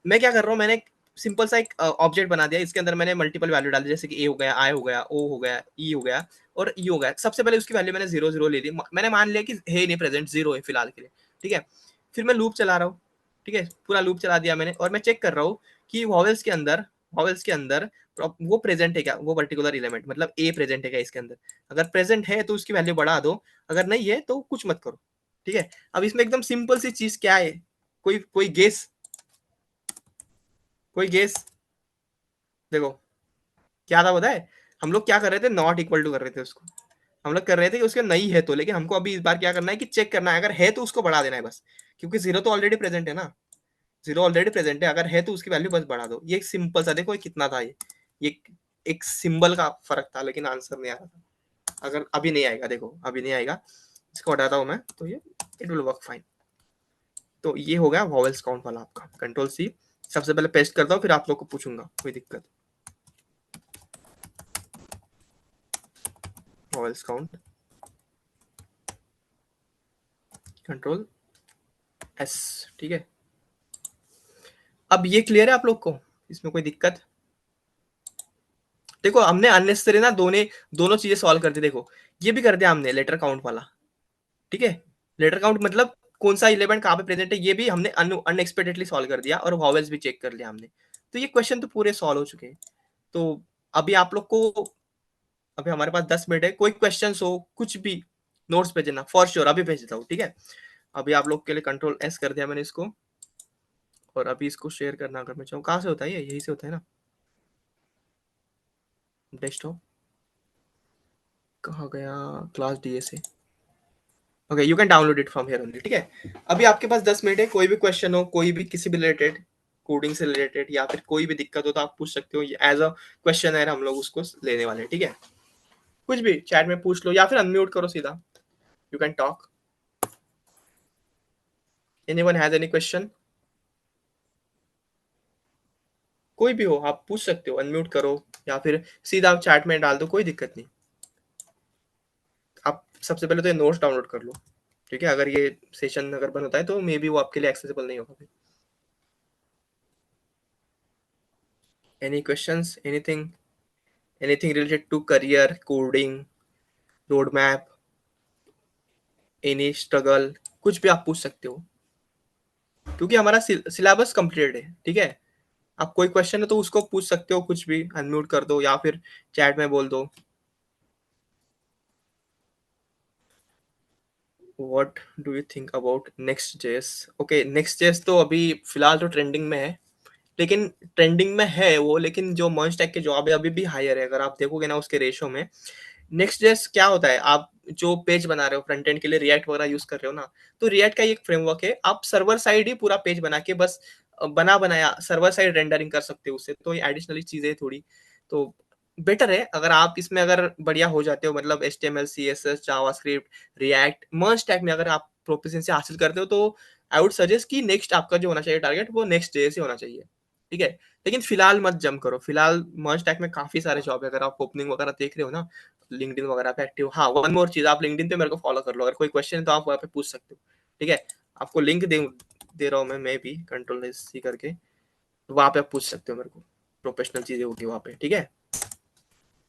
मैं क्या कर रहा हूँ, मैंने सिंपल सा एक ऑब्जेक्ट बना दिया। इसके अंदर मैंने मल्टीपल वैल्यू डाल दी, जैसे कि ए हो गया, आई हो गया, ओ हो गया, ई हो गया और ई हो गया। सबसे पहले उसकी वैल्यू मैंने 0 0 ले ली। मैंने मान लिया कि है नहीं प्रेजेंट, 0 है फिलहाल के लिए, ठीक है। फिर मैं लूप चला रहा हूँ, ठीक है। पूरा लूप चला दिया मैंने, और मैं चेक कर रहा हूँ कि वॉवेल्स के अंदर वो प्रेजेंट है क्या, वो पर्टिकुलर एलिमेंट, मतलब ए प्रेजेंट है क्या इसके अंदर। अगर प्रेजेंट है तो उसकी वैल्यू बढ़ा दो, अगर नहीं है तो कुछ मत करो, ठीक है। अब इसमें एकदम सिंपल सी चीज क्या है? कोई कोई गेस, कोई गेस। देखो क्या था पता है? हम लोग क्या कर रहे थे, नॉट इक्वल टू कर रहे थे उसको। हम लोग कर रहे थे कि उसके नहीं है तो, लेकिन हमको अभी इस बार क्या करना है कि चेक करना है, अगर है तो उसको बढ़ा देना है बस, क्योंकि 0 तो ऑलरेडी प्रेजेंट है ना। 0 ऑलरेडी प्रेजेंट है, अगर है तो उसकी वैल्यू बस बढ़ा दो। ये एक सिंपल सा, देखो ये कितना था ये एक सिंबल का फर्क था, लेकिन आंसर नहीं आ रहा था। अगर अभी नहीं आएगा, देखो अभी नहीं आएगा, इसको हटाता हूँ मैं, तो ये इट विल वर्क फाइन। तो ये हो गया वॉवेल्स काउंट वाला आपका। कंट्रोल सी, सबसे पहले पेस्ट करता हूँ, फिर आप लोग को पूछूंगा कोई दिक्कत। वॉवेल्स काउंट, कंट्रोल एस, ठीक है। अब ये क्लियर है आप लोग को, इसमें कोई दिक्कत? देखो हमने अननेसेसरी ना दोनों दोनों चीजें सॉल्व कर दी। देखो ये भी कर दिया हमने लेटर काउंट वाला, ठीक है। लेटर काउंट मतलब कौन सा इलेमेंट कहाँ पे प्रेजेंट है, ये भी हमने अनएक्सपेक्टेडली सॉल्व कर दिया, और वॉवेल्स भी चेक कर लिया हमने। तो ये क्वेश्चन तो पूरे सॉल्व हो चुके हैं। तो अभी आप लोग को, अभी हमारे पास 10 मिनट है, कोई क्वेश्चन हो कुछ भी नोट्स पे देना फॉर श्योर, अभी भेज देता हूँ, ठीक है। अभी आप लोग के लिए कंट्रोल एस कर दिया मैंने इसको, और अभी इसको शेयर करना अगर मैं चाहूँ, कहाँ से होता है ये, यही से होता है ना, डेस्कटॉप। कहाँ गया? क्लास डी से। Okay, you can download it from here only, ठीक है। अभी आपके पास 10 मिनट है, कोई भी क्वेश्चन हो, कोई भी किसी भी रिलेटेड, कोडिंग से रिलेटेड, या फिर कोई भी दिक्कत हो तो आप पूछ सकते हो। एज अ क्वेश्चन है, हम लोग उसको लेने वाले हैं, ठीक है। कुछ भी चैट में पूछ लो, या फिर अनम्यूट करो सीधा, you can talk. Anyone has any question? कोई भी हो आप पूछ सकते हो, अनम्यूट करो या फिर सीधा चैट में डाल दो, कोई दिक्कत नहीं। आप सबसे पहले तो ये नोट्स डाउनलोड कर लो, ठीक है। अगर ये सेशन अगर बंद होता है तो मे बी वो आपके लिए एक्सेसिबल नहीं होगा। Any questions, anything, anything related to career, coding, road map, any struggle, कुछ भी आप पूछ सकते हो, क्योंकि हमारा सिलेबस कंप्लीट है, ठीक है। आप कोई क्वेश्चन है तो उसको पूछ सकते हो, कुछ भी अनम्यूट कर दो या फिर चैट में बोल दो। What do you think about next JS? Okay, next JS तो अभी फिलहाल तो ट्रेंडिंग में है, लेकिन ट्रेंडिंग में है वो, लेकिन जो मर्ज टैग के जॉब है अभी भी हायर है, अगर आप देखोगे ना उसके रेशो में। नेक्स्ट जेस क्या होता है, आप जो पेज बना रहे हो फ्रंट एंड के लिए, रिएक्ट वगैरह यूज कर रहे हो ना, तो रिएक्ट का एक फ्रेमवर्क है, आप सर्वर साइड ही पूरा पेज बना के बस बना बनाया सर्वर साइड रेंडरिंग कर सकते हो उससे। तो ये एडिशनली चीजें थोड़ी तो बेटर है, अगर आप इसमें अगर बढ़िया हो जाते हो, मतलब H T M L C S S JavaScript React merge tag में अगर आप प्रोफिशिएंसी हासिल करते हो तो आई वुड सजेस्ट कि नेक्स्ट आपका जो होना चाहिए टारगेट वो नेक्स्ट डे से होना चाहिए, ठीक है। लेकिन फिलहाल मत जंप करो, फिलहाल मर्ज टैक में काफी सारे जॉब है, अगर आप ओपनिंग वगैरह देख रहे हो ना लिंक्डइन वगैरह पे एक्टिव। हाँ, वन मोर चीज, आप लिंक्डइन पे मेरे को फॉलो कर लो, अगर कोई क्वेश्चन है तो आप वहाँ पे पूछ सकते हो, ठीक है। आपको लिंक दे रहा हूँ मैं भी कंट्रोल सी करके, तो वहाँ पे आप पूछ सकते हो मेरे को, प्रोफेशनल चीजें होगी वहाँ पे, ठीक है।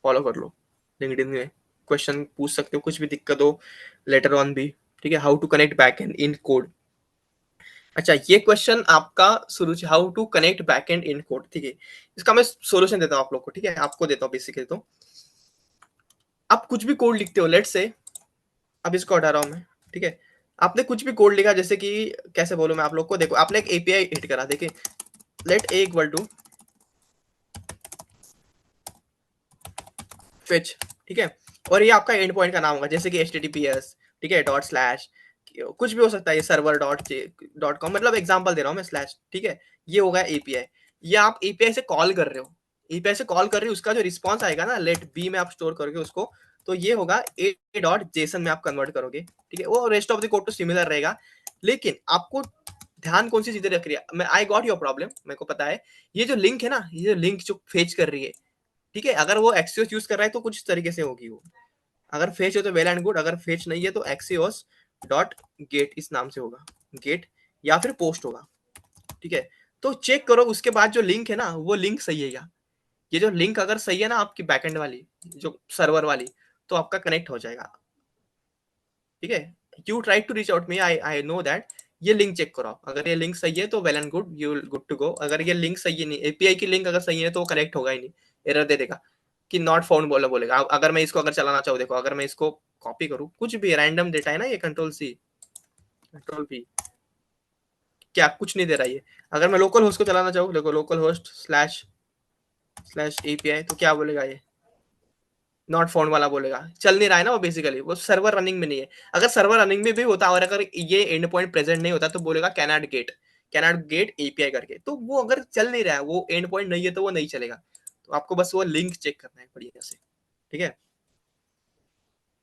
फॉलो कर लो, लिंक्डइन में क्वेश्चन पूछ सकते हो, कुछ भी दिक्कत हो लेटर ऑन भी, ठीक है। How to connect back end in code. अच्छा, ये क्वेश्चन आपका शुरू से, how to connect back end in code, ठीक है। इसका मैं सोल्यूशन देता हूँ आप लोग को, ठीक है, आपको देता हूँ बेसिकली। तो आप कुछ भी कोड लिखते हो, लेट से, अब इसको हटा रहा हूँ मैं, ठीक है। आपने कुछ भी कोड लिखा, जैसे कि कैसे बोलूं मैं आप लोग को, देखो आपने एक एपीआई हिट करा, देखिए let A equal to fetch, ठीक है। और ये आपका एंड पॉइंट का नाम होगा, जैसे कि https, ठीक है, डॉट स्लैश, कुछ भी हो सकता है, ये सर्वर डॉट कॉम, मतलब एग्जांपल दे रहा हूँ मैं, स्लैश, ठीक है। ये होगा एपीआई। ये आप एपीआई से कॉल कर रहे हो, एपीआई से कॉल कर रहे हो, उसका जो रिस्पॉन्स आएगा ना लेट बी में आप स्टोर करोगे उसको, तो ये होगा ए डॉट जेसन में आप कन्वर्ट करोगे, ठीक है। वो रेस्ट ऑफ द कोड तो सिमिलर रहेगा, लेकिन आपको ध्यान कौन सी चीजें रख रही है, मैं आई गॉट योर प्रॉब्लम, मेरे को पता है। ये जो लिंक है ना, ये जो लिंक जो फेच कर रही है, ठीक है, अगर वो एक्सियोस यूज कर रहा है तो कुछ तरीके से होगी वो, अगर फेच हो तो वेल एंड गुड, अगर फेच नहीं है तो एक्सियोस डॉट गेट इस नाम से होगा, गेट, या फिर पोस्ट होगा, ठीक है। तो चेक करो उसके बाद जो लिंक है ना वो लिंक सही है क्या, ये जो लिंक अगर सही है ना आपकी बैकएंड वाली जो सर्वर वाली, तो आपका कनेक्ट हो जाएगा, ठीक है। You try to reach out me, I I know that. ये लिंक चेक करो आप, अगर ये लिंक सही है तो well and good, you will good to go. अगर ये लिंक सही है नहीं, एपीआई की लिंक अगर सही है तो वो कनेक्ट होगा ही नहीं, एरर दे देगा कि नॉट फाउंड बोलेगा। अगर मैं इसको अगर चलाना चाहूँ, देखो अगर मैं इसको कॉपी करूँ, कुछ भी रैंडम डेटा है ना, ये कंट्रोल सी कंट्रोल पी, क्या कुछ नहीं दे रहा है ये। अगर मैं लोकल होस्ट को चलाना चाहूँ, देखो local host slash slash API, तो क्या बोलेगा ये, नॉट फाउंड वाला बोलेगा, चल नहीं रहा है ना वो, बेसिकली वो सर्वर रनिंग में नहीं है। अगर सर्वर रनिंग में भी होता और अगर ये एंड पॉइंट प्रेजेंट नहीं होता तो बोलेगा कैनॉट गेट एपीआई करके, तो वो अगर चल नहीं रहा है, वो एंड पॉइंट नहीं है तो वो नहीं चलेगा। तो आपको बस वो लिंक चेक करना है बढ़िया से, ठीक है।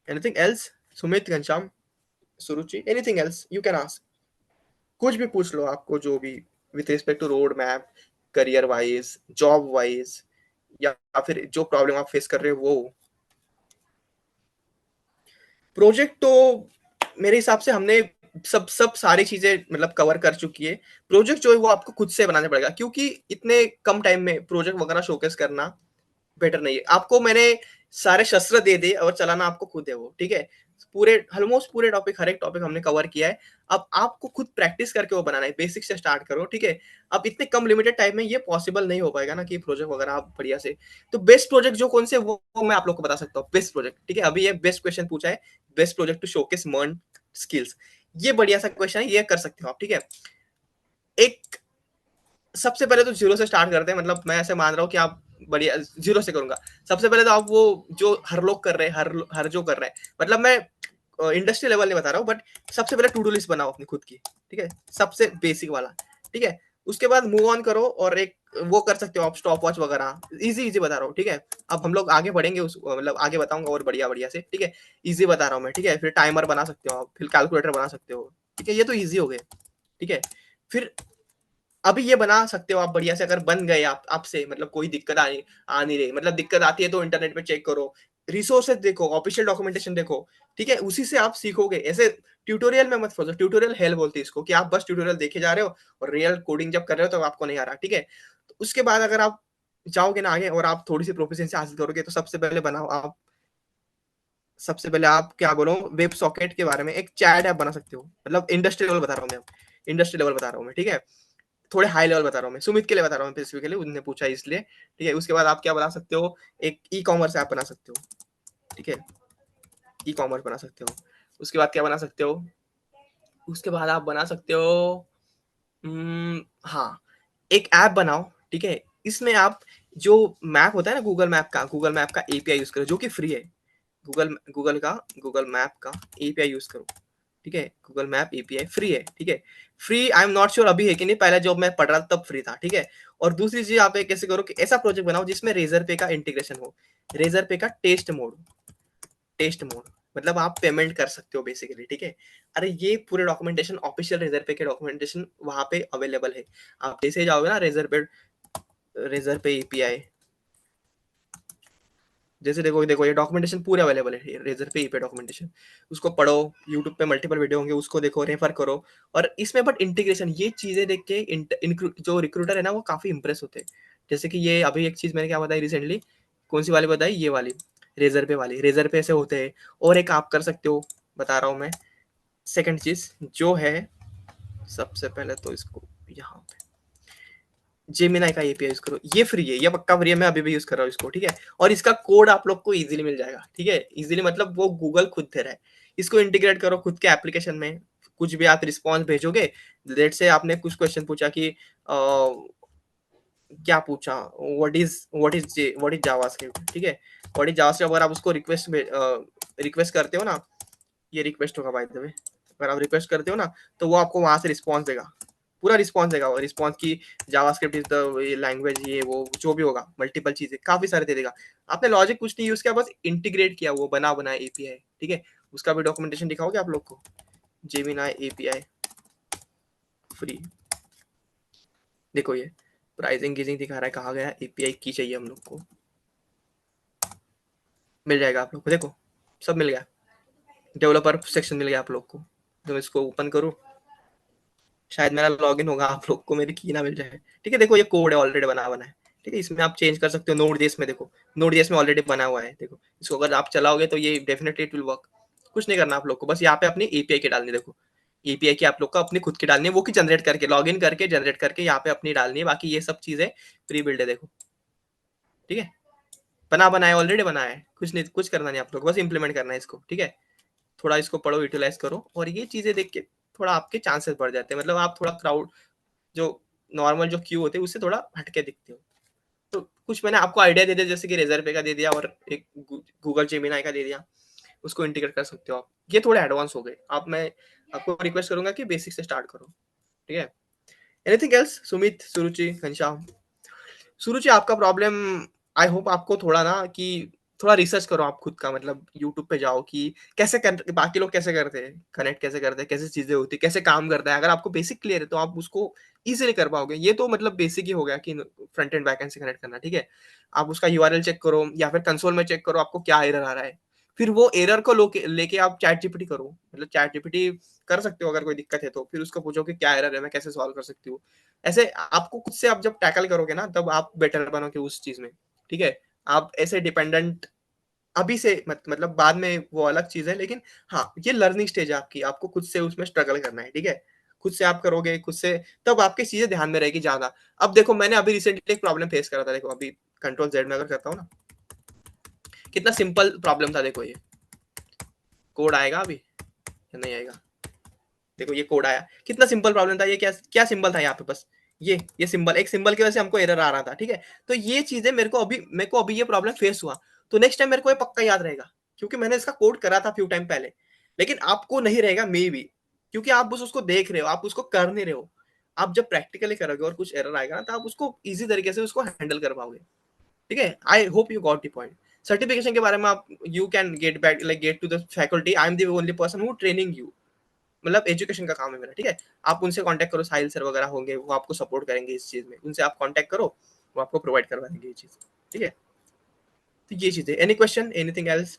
Anything else, Sumit, Ghanshyam, Suruchi, anything else you can ask, कुछ भी पूछ लो आपको जो भी, with respect to road map, career wise, job wise, या फिर जो प्रॉब्लम आप फेस कर रहे हो वो। प्रोजेक्ट तो मेरे हिसाब से हमने सब सब सारी चीजें मतलब कवर कर चुकी है। प्रोजेक्ट जो है वो आपको खुद से बनाना पड़ेगा, क्योंकि इतने कम टाइम में प्रोजेक्ट वगैरह शोकेस करना बेटर नहीं है। आपको मैंने सारे शस्त्र दे दे और चलाना आपको खुद है वो, ठीक है। पूरे ऑलमोस्ट पूरे टॉपिक, हर एक टॉपिक हमने कवर किया है। अब आपको खुद प्रैक्टिस करके वो बनाना है, बेसिक से स्टार्ट करो, ठीक है। अब इतने कम लिमिटेड टाइम में ये पॉसिबल नहीं हो पाएगा ना कि प्रोजेक्ट वगैरह आप बढ़िया से। तो बेस्ट प्रोजेक्ट जो कौन से वो मैं आप लोग को बता सकता हूँ, बेस्ट प्रोजेक्ट, ठीक है। अभी ये बेस्ट क्वेश्चन पूछा है, बेस्ट प्रोजेक्ट टू शोकेस मर्न स्किल्स, ये बढ़िया सा क्वेश्चन है, ये कर सकते हो आप, ठीक है। एक सबसे पहले तो जीरो से स्टार्ट करते हैं, मतलब मैं ऐसे मान रहा हूँ कि आप बढ़िया जीरो से करूंगा। सबसे पहले तो आप वो जो हर लोग कर रहे हैं, हर जो कर रहे हैं, मतलब मैं इंडस्ट्री लेवल नहीं बता रहा हूँ, बट सबसे पहले टू डू लिस्ट बनाओ अपनी खुद की, ठीक है, सबसे बेसिक वाला, ठीक है। उसके बाद मूव ऑन करो और एक वो कर सकते हो आप स्टॉप वॉच वगैरह, इजी इजी बता रहा हूँ, ठीक है। अब हम लोग आगे बढ़ेंगे उस मतलब आगे बताऊंगा और बढ़िया बढ़िया से, ठीक है। इजी बता रहा हूँ मैं, ठीक है। फिर टाइमर बना सकते हो आप, फिर कैलकुलेटर बना सकते हो, ठीक है, ये तो इजी हो गए, ठीक है। फिर अभी ये बना सकते हो आप बढ़िया से, अगर बन गए आप आपसे, मतलब कोई दिक्कत आ नहीं रही, मतलब दिक्कत आती है तो इंटरनेट पे चेक करो, रिसोर्सेज देखो, ऑफिशियल डॉक्यूमेंटेशन देखो, ठीक है, उसी से आप सीखोगे। ऐसे ट्यूटोरियल में मत फंसो, ट्यूटोरियल हेल बोलते हैं इसको, कि आप बस ट्यूटोरियल देखे जा रहे हो और रियल कोडिंग जब कर रहे हो तो आपको नहीं आ रहा, ठीक है। तो उसके बाद अगर आप जाओगे ना आगे और आप थोड़ी सी प्रोफिशिएंसी हासिल करोगे, तो सबसे पहले बनाओ आप, सबसे पहले आप क्या बोलो, वेब सॉकेट के बारे में एक चैट ऐप बना सकते हो, मतलब इंडस्ट्री लेवल बता रहा हूँ मैं, इंडस्ट्री लेवल बता रहा हूँ मैं, ठीक है। थोड़े हाई लेवल बता रहा हूँ मैं, सुमित के लिए बता रहा हूँ स्पेसिफिकली, उन्होंने पूछा है इसलिए, ठीक है। उसके बाद आप क्या बना सकते हो, एक ई कॉमर्स ऐप बना सकते हो, ठीक है, ई कॉमर्स बना सकते हो। उसके बाद क्या बना सकते हो, उसके बाद आप बना सकते हो, हाँ, एक ऐप बनाओ, ठीक है। इसमें आप जो मैप होता है ना, गूगल मैप का एपीआई यूज करो, जो कि फ्री है। गूगल मैप का एपीआई यूज करो, ठीक है। गूगल मैप एपीआई फ्री है, ठीक है। Free, I am not sure अभी है कि नहीं, पहले जब मैं पढ़ रहा था तब फ्री था, ठीक है। और दूसरी चीज आप कैसे करो कि ऐसा प्रोजेक्ट बनाओ जिसमें रेजर पे का इंटीग्रेशन हो, रेजर पे का टेस्ट मोड, मतलब आप पेमेंट कर सकते हो बेसिकली, ठीक है। अरे ये पूरे डॉक्यूमेंटेशन ऑफिशियल रेजरपे के डॉक्यूमेंटेशन वहां पे अवेलेबल है। आप जैसे जाओगे ना रेजरपे एपीआई, जैसे देखो देखो ये डॉक्यूमेंटेशन पूरे अवेलेबल है रेजर पे पे डॉक्यूमेंटेशन। उसको पढ़ो, यूट्यूब पे मल्टीपल वीडियो होंगे, उसको देखो, रेफर करो। और इसमें बट इंटीग्रेशन, ये चीजें देख के जो रिक्रूटर है ना वो काफी इंप्रेस होते हैं। जैसे कि ये अभी एक चीज मैंने क्या बताई रिसेंटली, कौन सी वाली बताई, ये वाली रेजर पे वाली, रेजर पे ऐसे होते हैं। और एक आप कर सकते हो, बता रहा हूँ मैं, सेकंड चीज जो है, सबसे पहले तो इसको यहाँ जेमिनाई का एपीआई यूज करो, ये फ्री है, ये पक्का फ्री है, मैं अभी भी यूज कर रहा हूँ इसको, ठीक है। और इसका कोड आप लोग को इजीली मिल जाएगा, ठीक है, इजीली मतलब वो गूगल खुद दे रहा है। इसको इंटीग्रेट करो खुद के एप्लीकेशन में। कुछ भी आप रिस्पॉन्स भेजोगे, लेट से आपने कुछ क्वेश्चन पूछा कि क्या पूछा, व्हाट इज जावास्क्रिप्ट, ठीक है, व्हाट इज जावास्क्रिप्ट, अगर आप उसको रिक्वेस्ट करते हो ना, ये रिक्वेस्ट होगा बाय द वे, अगर आप रिक्वेस्ट करते हो ना तो वो आपको वहां से रिस्पॉन्स देगा, पूरा रिस्पॉन्स देगा, रिस्पॉन्स की जावास्क्रिप्ट इज द लैंग्वेज, ये वो जो भी होगा, मल्टीपल चीजें काफी सारे दे देगा। आपने लॉजिक कुछ नहीं यूज किया, बस इंटीग्रेट किया, वो बना बनाया एपीआई, ठीक है। उसका भी डॉक्यूमेंटेशन दिखाओगे आप लोग को, जेमिनाई एपीआई फ्री, देखो ये प्राइसिंग गीजिंग दिखा रहा है, कहा गया एपीआई की चाहिए हम लोग को, मिल जाएगा आप लोग को, देखो सब मिल गया, डेवलपर सेक्शन मिल गया आप लोग को। तो इसको ओपन करूँ, शायद मेरा लॉगिन होगा, आप लोग को मेरी की ना मिल जाए, ठीक है। देखो ये कोड है, ऑलरेडी बना बना है, ठीक है, इसमें आप चेंज कर सकते हो। नोड जेएस में देखो, नोड जेएस में ऑलरेडी बना हुआ है, देखो इसको अगर आप चलाओगे तो ये डेफिनेटली इट विल वर्क। कुछ नहीं करना आप लोग को, बस यहाँ पे अपनी एपीआई की डालनी है, देखो एपीआई की आप लोग को अपनी खुद की डालनी है, वो की जनरेट करके, लॉग इन करके जनरेट करके यहाँ पे अपनी डालनी है। बाकी ये सब चीजें प्री बिल्ड है, देखो, ठीक है, बना बनाया, ऑलरेडी बना है, कुछ नहीं, कुछ करना नहीं आप लोग, बस इंप्लीमेंट करना है इसको, ठीक है। थोड़ा इसको पढ़ो, यूटिलाइज करो, और ये चीजें देख के थोड़ा आपके चांसेस बढ़ जाते हैं, मतलब आप थोड़ा क्राउड, जो नॉर्मल जो क्यू होते हैं उससे थोड़ा हटके दिखते हो। तो कुछ मैंने आपको आइडिया दे दिया, जैसे कि रेजर पे का दे दिया और एक गूगल जेमिनाई का दे दिया, उसको इंटीग्रेट कर सकते हो आप। ये थोड़े एडवांस हो गए, आप मैं आपको रिक्वेस्ट करूंगा कि बेसिक से स्टार्ट करो, ठीक है। एनीथिंग एल्स, सुमित, सुरुचि, घनश्याम। सुरुचि आपका प्रॉब्लम, आई होप आपको थोड़ा ना कि थोड़ा रिसर्च करो आप खुद का, मतलब यूट्यूब पे जाओ कि कैसे कर, बाकी लोग कैसे करते हैं, कनेक्ट कैसे करते हैं, कैसे चीजें होती है, कैसे काम करता है। अगर आपको बेसिक क्लियर है तो आप उसको इजीली कर पाओगे। ये तो मतलब बेसिक ही हो गया कि फ्रंट एंड बैक एंड से कनेक्ट करना, ठीक है। आप उसका यूआरएल चेक करो या फिर कंसोल में चेक करो आपको क्या एरर आ रहा है। फिर वो एरर को लेके आप चैट जीपीटी करो, मतलब चैट जीपीटी कर सकते हो अगर कोई दिक्कत है तो। फिर उसको पूछो कि क्या एरर है, मैं कैसे सॉल्व कर सकती हूँ। ऐसे आपको खुद से आप जब टैकल करोगे ना तब आप बेटर बनोगे उस चीज में, ठीक है। आप ऐसे डिपेंडेंट अभी से मतलब बाद में वो अलग चीज है, लेकिन हाँ ये लर्निंग स्टेज है आपकी, आपको खुद से उसमें स्ट्रगल करना है, ठीक है। खुद से आप करोगे, खुद से, तब आपकी चीजें ध्यान में रहेगी ज्यादा। अब देखो मैंने अभी रिसेंटली एक प्रॉब्लम फेस करा था, देखो अभी कंट्रोल जेड में अगर करता हूँ ना, कितना सिंपल प्रॉब्लम था। देखो ये कोड आएगा अभी या नहीं आएगा, देखो ये कोड आया, कितना सिंपल प्रॉब्लम था ये, क्या क्या सिंबल था यहाँ पे, बस ये सिंबल, एक सिंबल की वजह से हमको एरर आ रहा था, ठीक है। तो ये चीजें मेरे को अभी ये प्रॉब्लम फेस हुआ, तो नेक्स्ट टाइम मेरे को ये पक्का याद रहेगा, क्योंकि मैंने इसका कोड करा था फ्यू टाइम पहले। लेकिन आपको नहीं रहेगा मे बी, क्योंकि आप बस उसको देख रहे हो, आप उसको कर नहीं रहे हो। आप जब प्रैक्टिकली करोगे और कुछ एरर आएगा ना तो आप उसको इजी तरीके से उसको हैंडल कर पाओगे, ठीक है। I hope you got the point. Certification के बारे में आप, you can get back, like get to the faculty, I am the only person who training you, मतलब एजुकेशन का काम है मेरा, ठीक है। आप उनसे कांटेक्ट करो, साहिल सर वगैरह होंगे, वो आपको सपोर्ट करेंगे इस चीज में, उनसे आप कांटेक्ट करो, वो आपको प्रोवाइड करवा देंगे ये चीज, ठीक है। तो ये चीज है। Any question, anything else?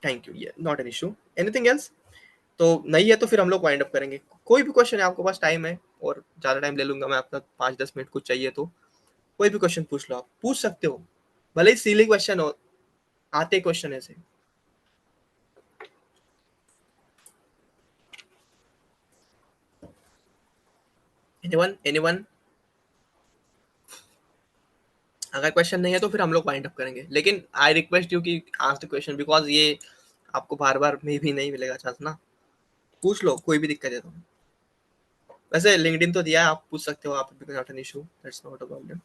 Thank you, ये not an issue. Anything else? तो नहीं है तो फिर हम लोग वाइंड अप करेंगे। कोई भी क्वेश्चन है, आपके पास टाइम है, और ज्यादा टाइम ले लूंगा मैं आपका, 5-10 मिनट कुछ चाहिए तो कोई भी क्वेश्चन पूछ लो, आप पूछ सकते हो, भले ही सिली क्वेश्चन हो, आते क्वेश्चन ऐसे। Anyone, anyone? अगर क्वेश्चन नहीं है तो फिर हम लोग वाइंड अप करेंगे, लेकिन आई रिक्वेस्ट यू कि आस्क द क्वेश्चन, बिकॉज ये आपको बार बार में भी नहीं मिलेगा चांस ना। पूछ लो, कोई भी दिक्कत है तो। वैसे लिंक्डइन तो दिया है, आप पूछ सकते हो, आप भी, not an issue, that's not a problem.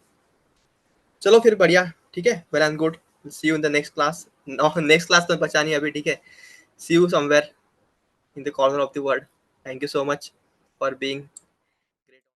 चलो फिर बढ़िया, ठीक है, well and good, see you in the next class. Next class तो बचा नहीं अभी, ठीक है। See you somewhere in the corner of the world. Thank you so much for being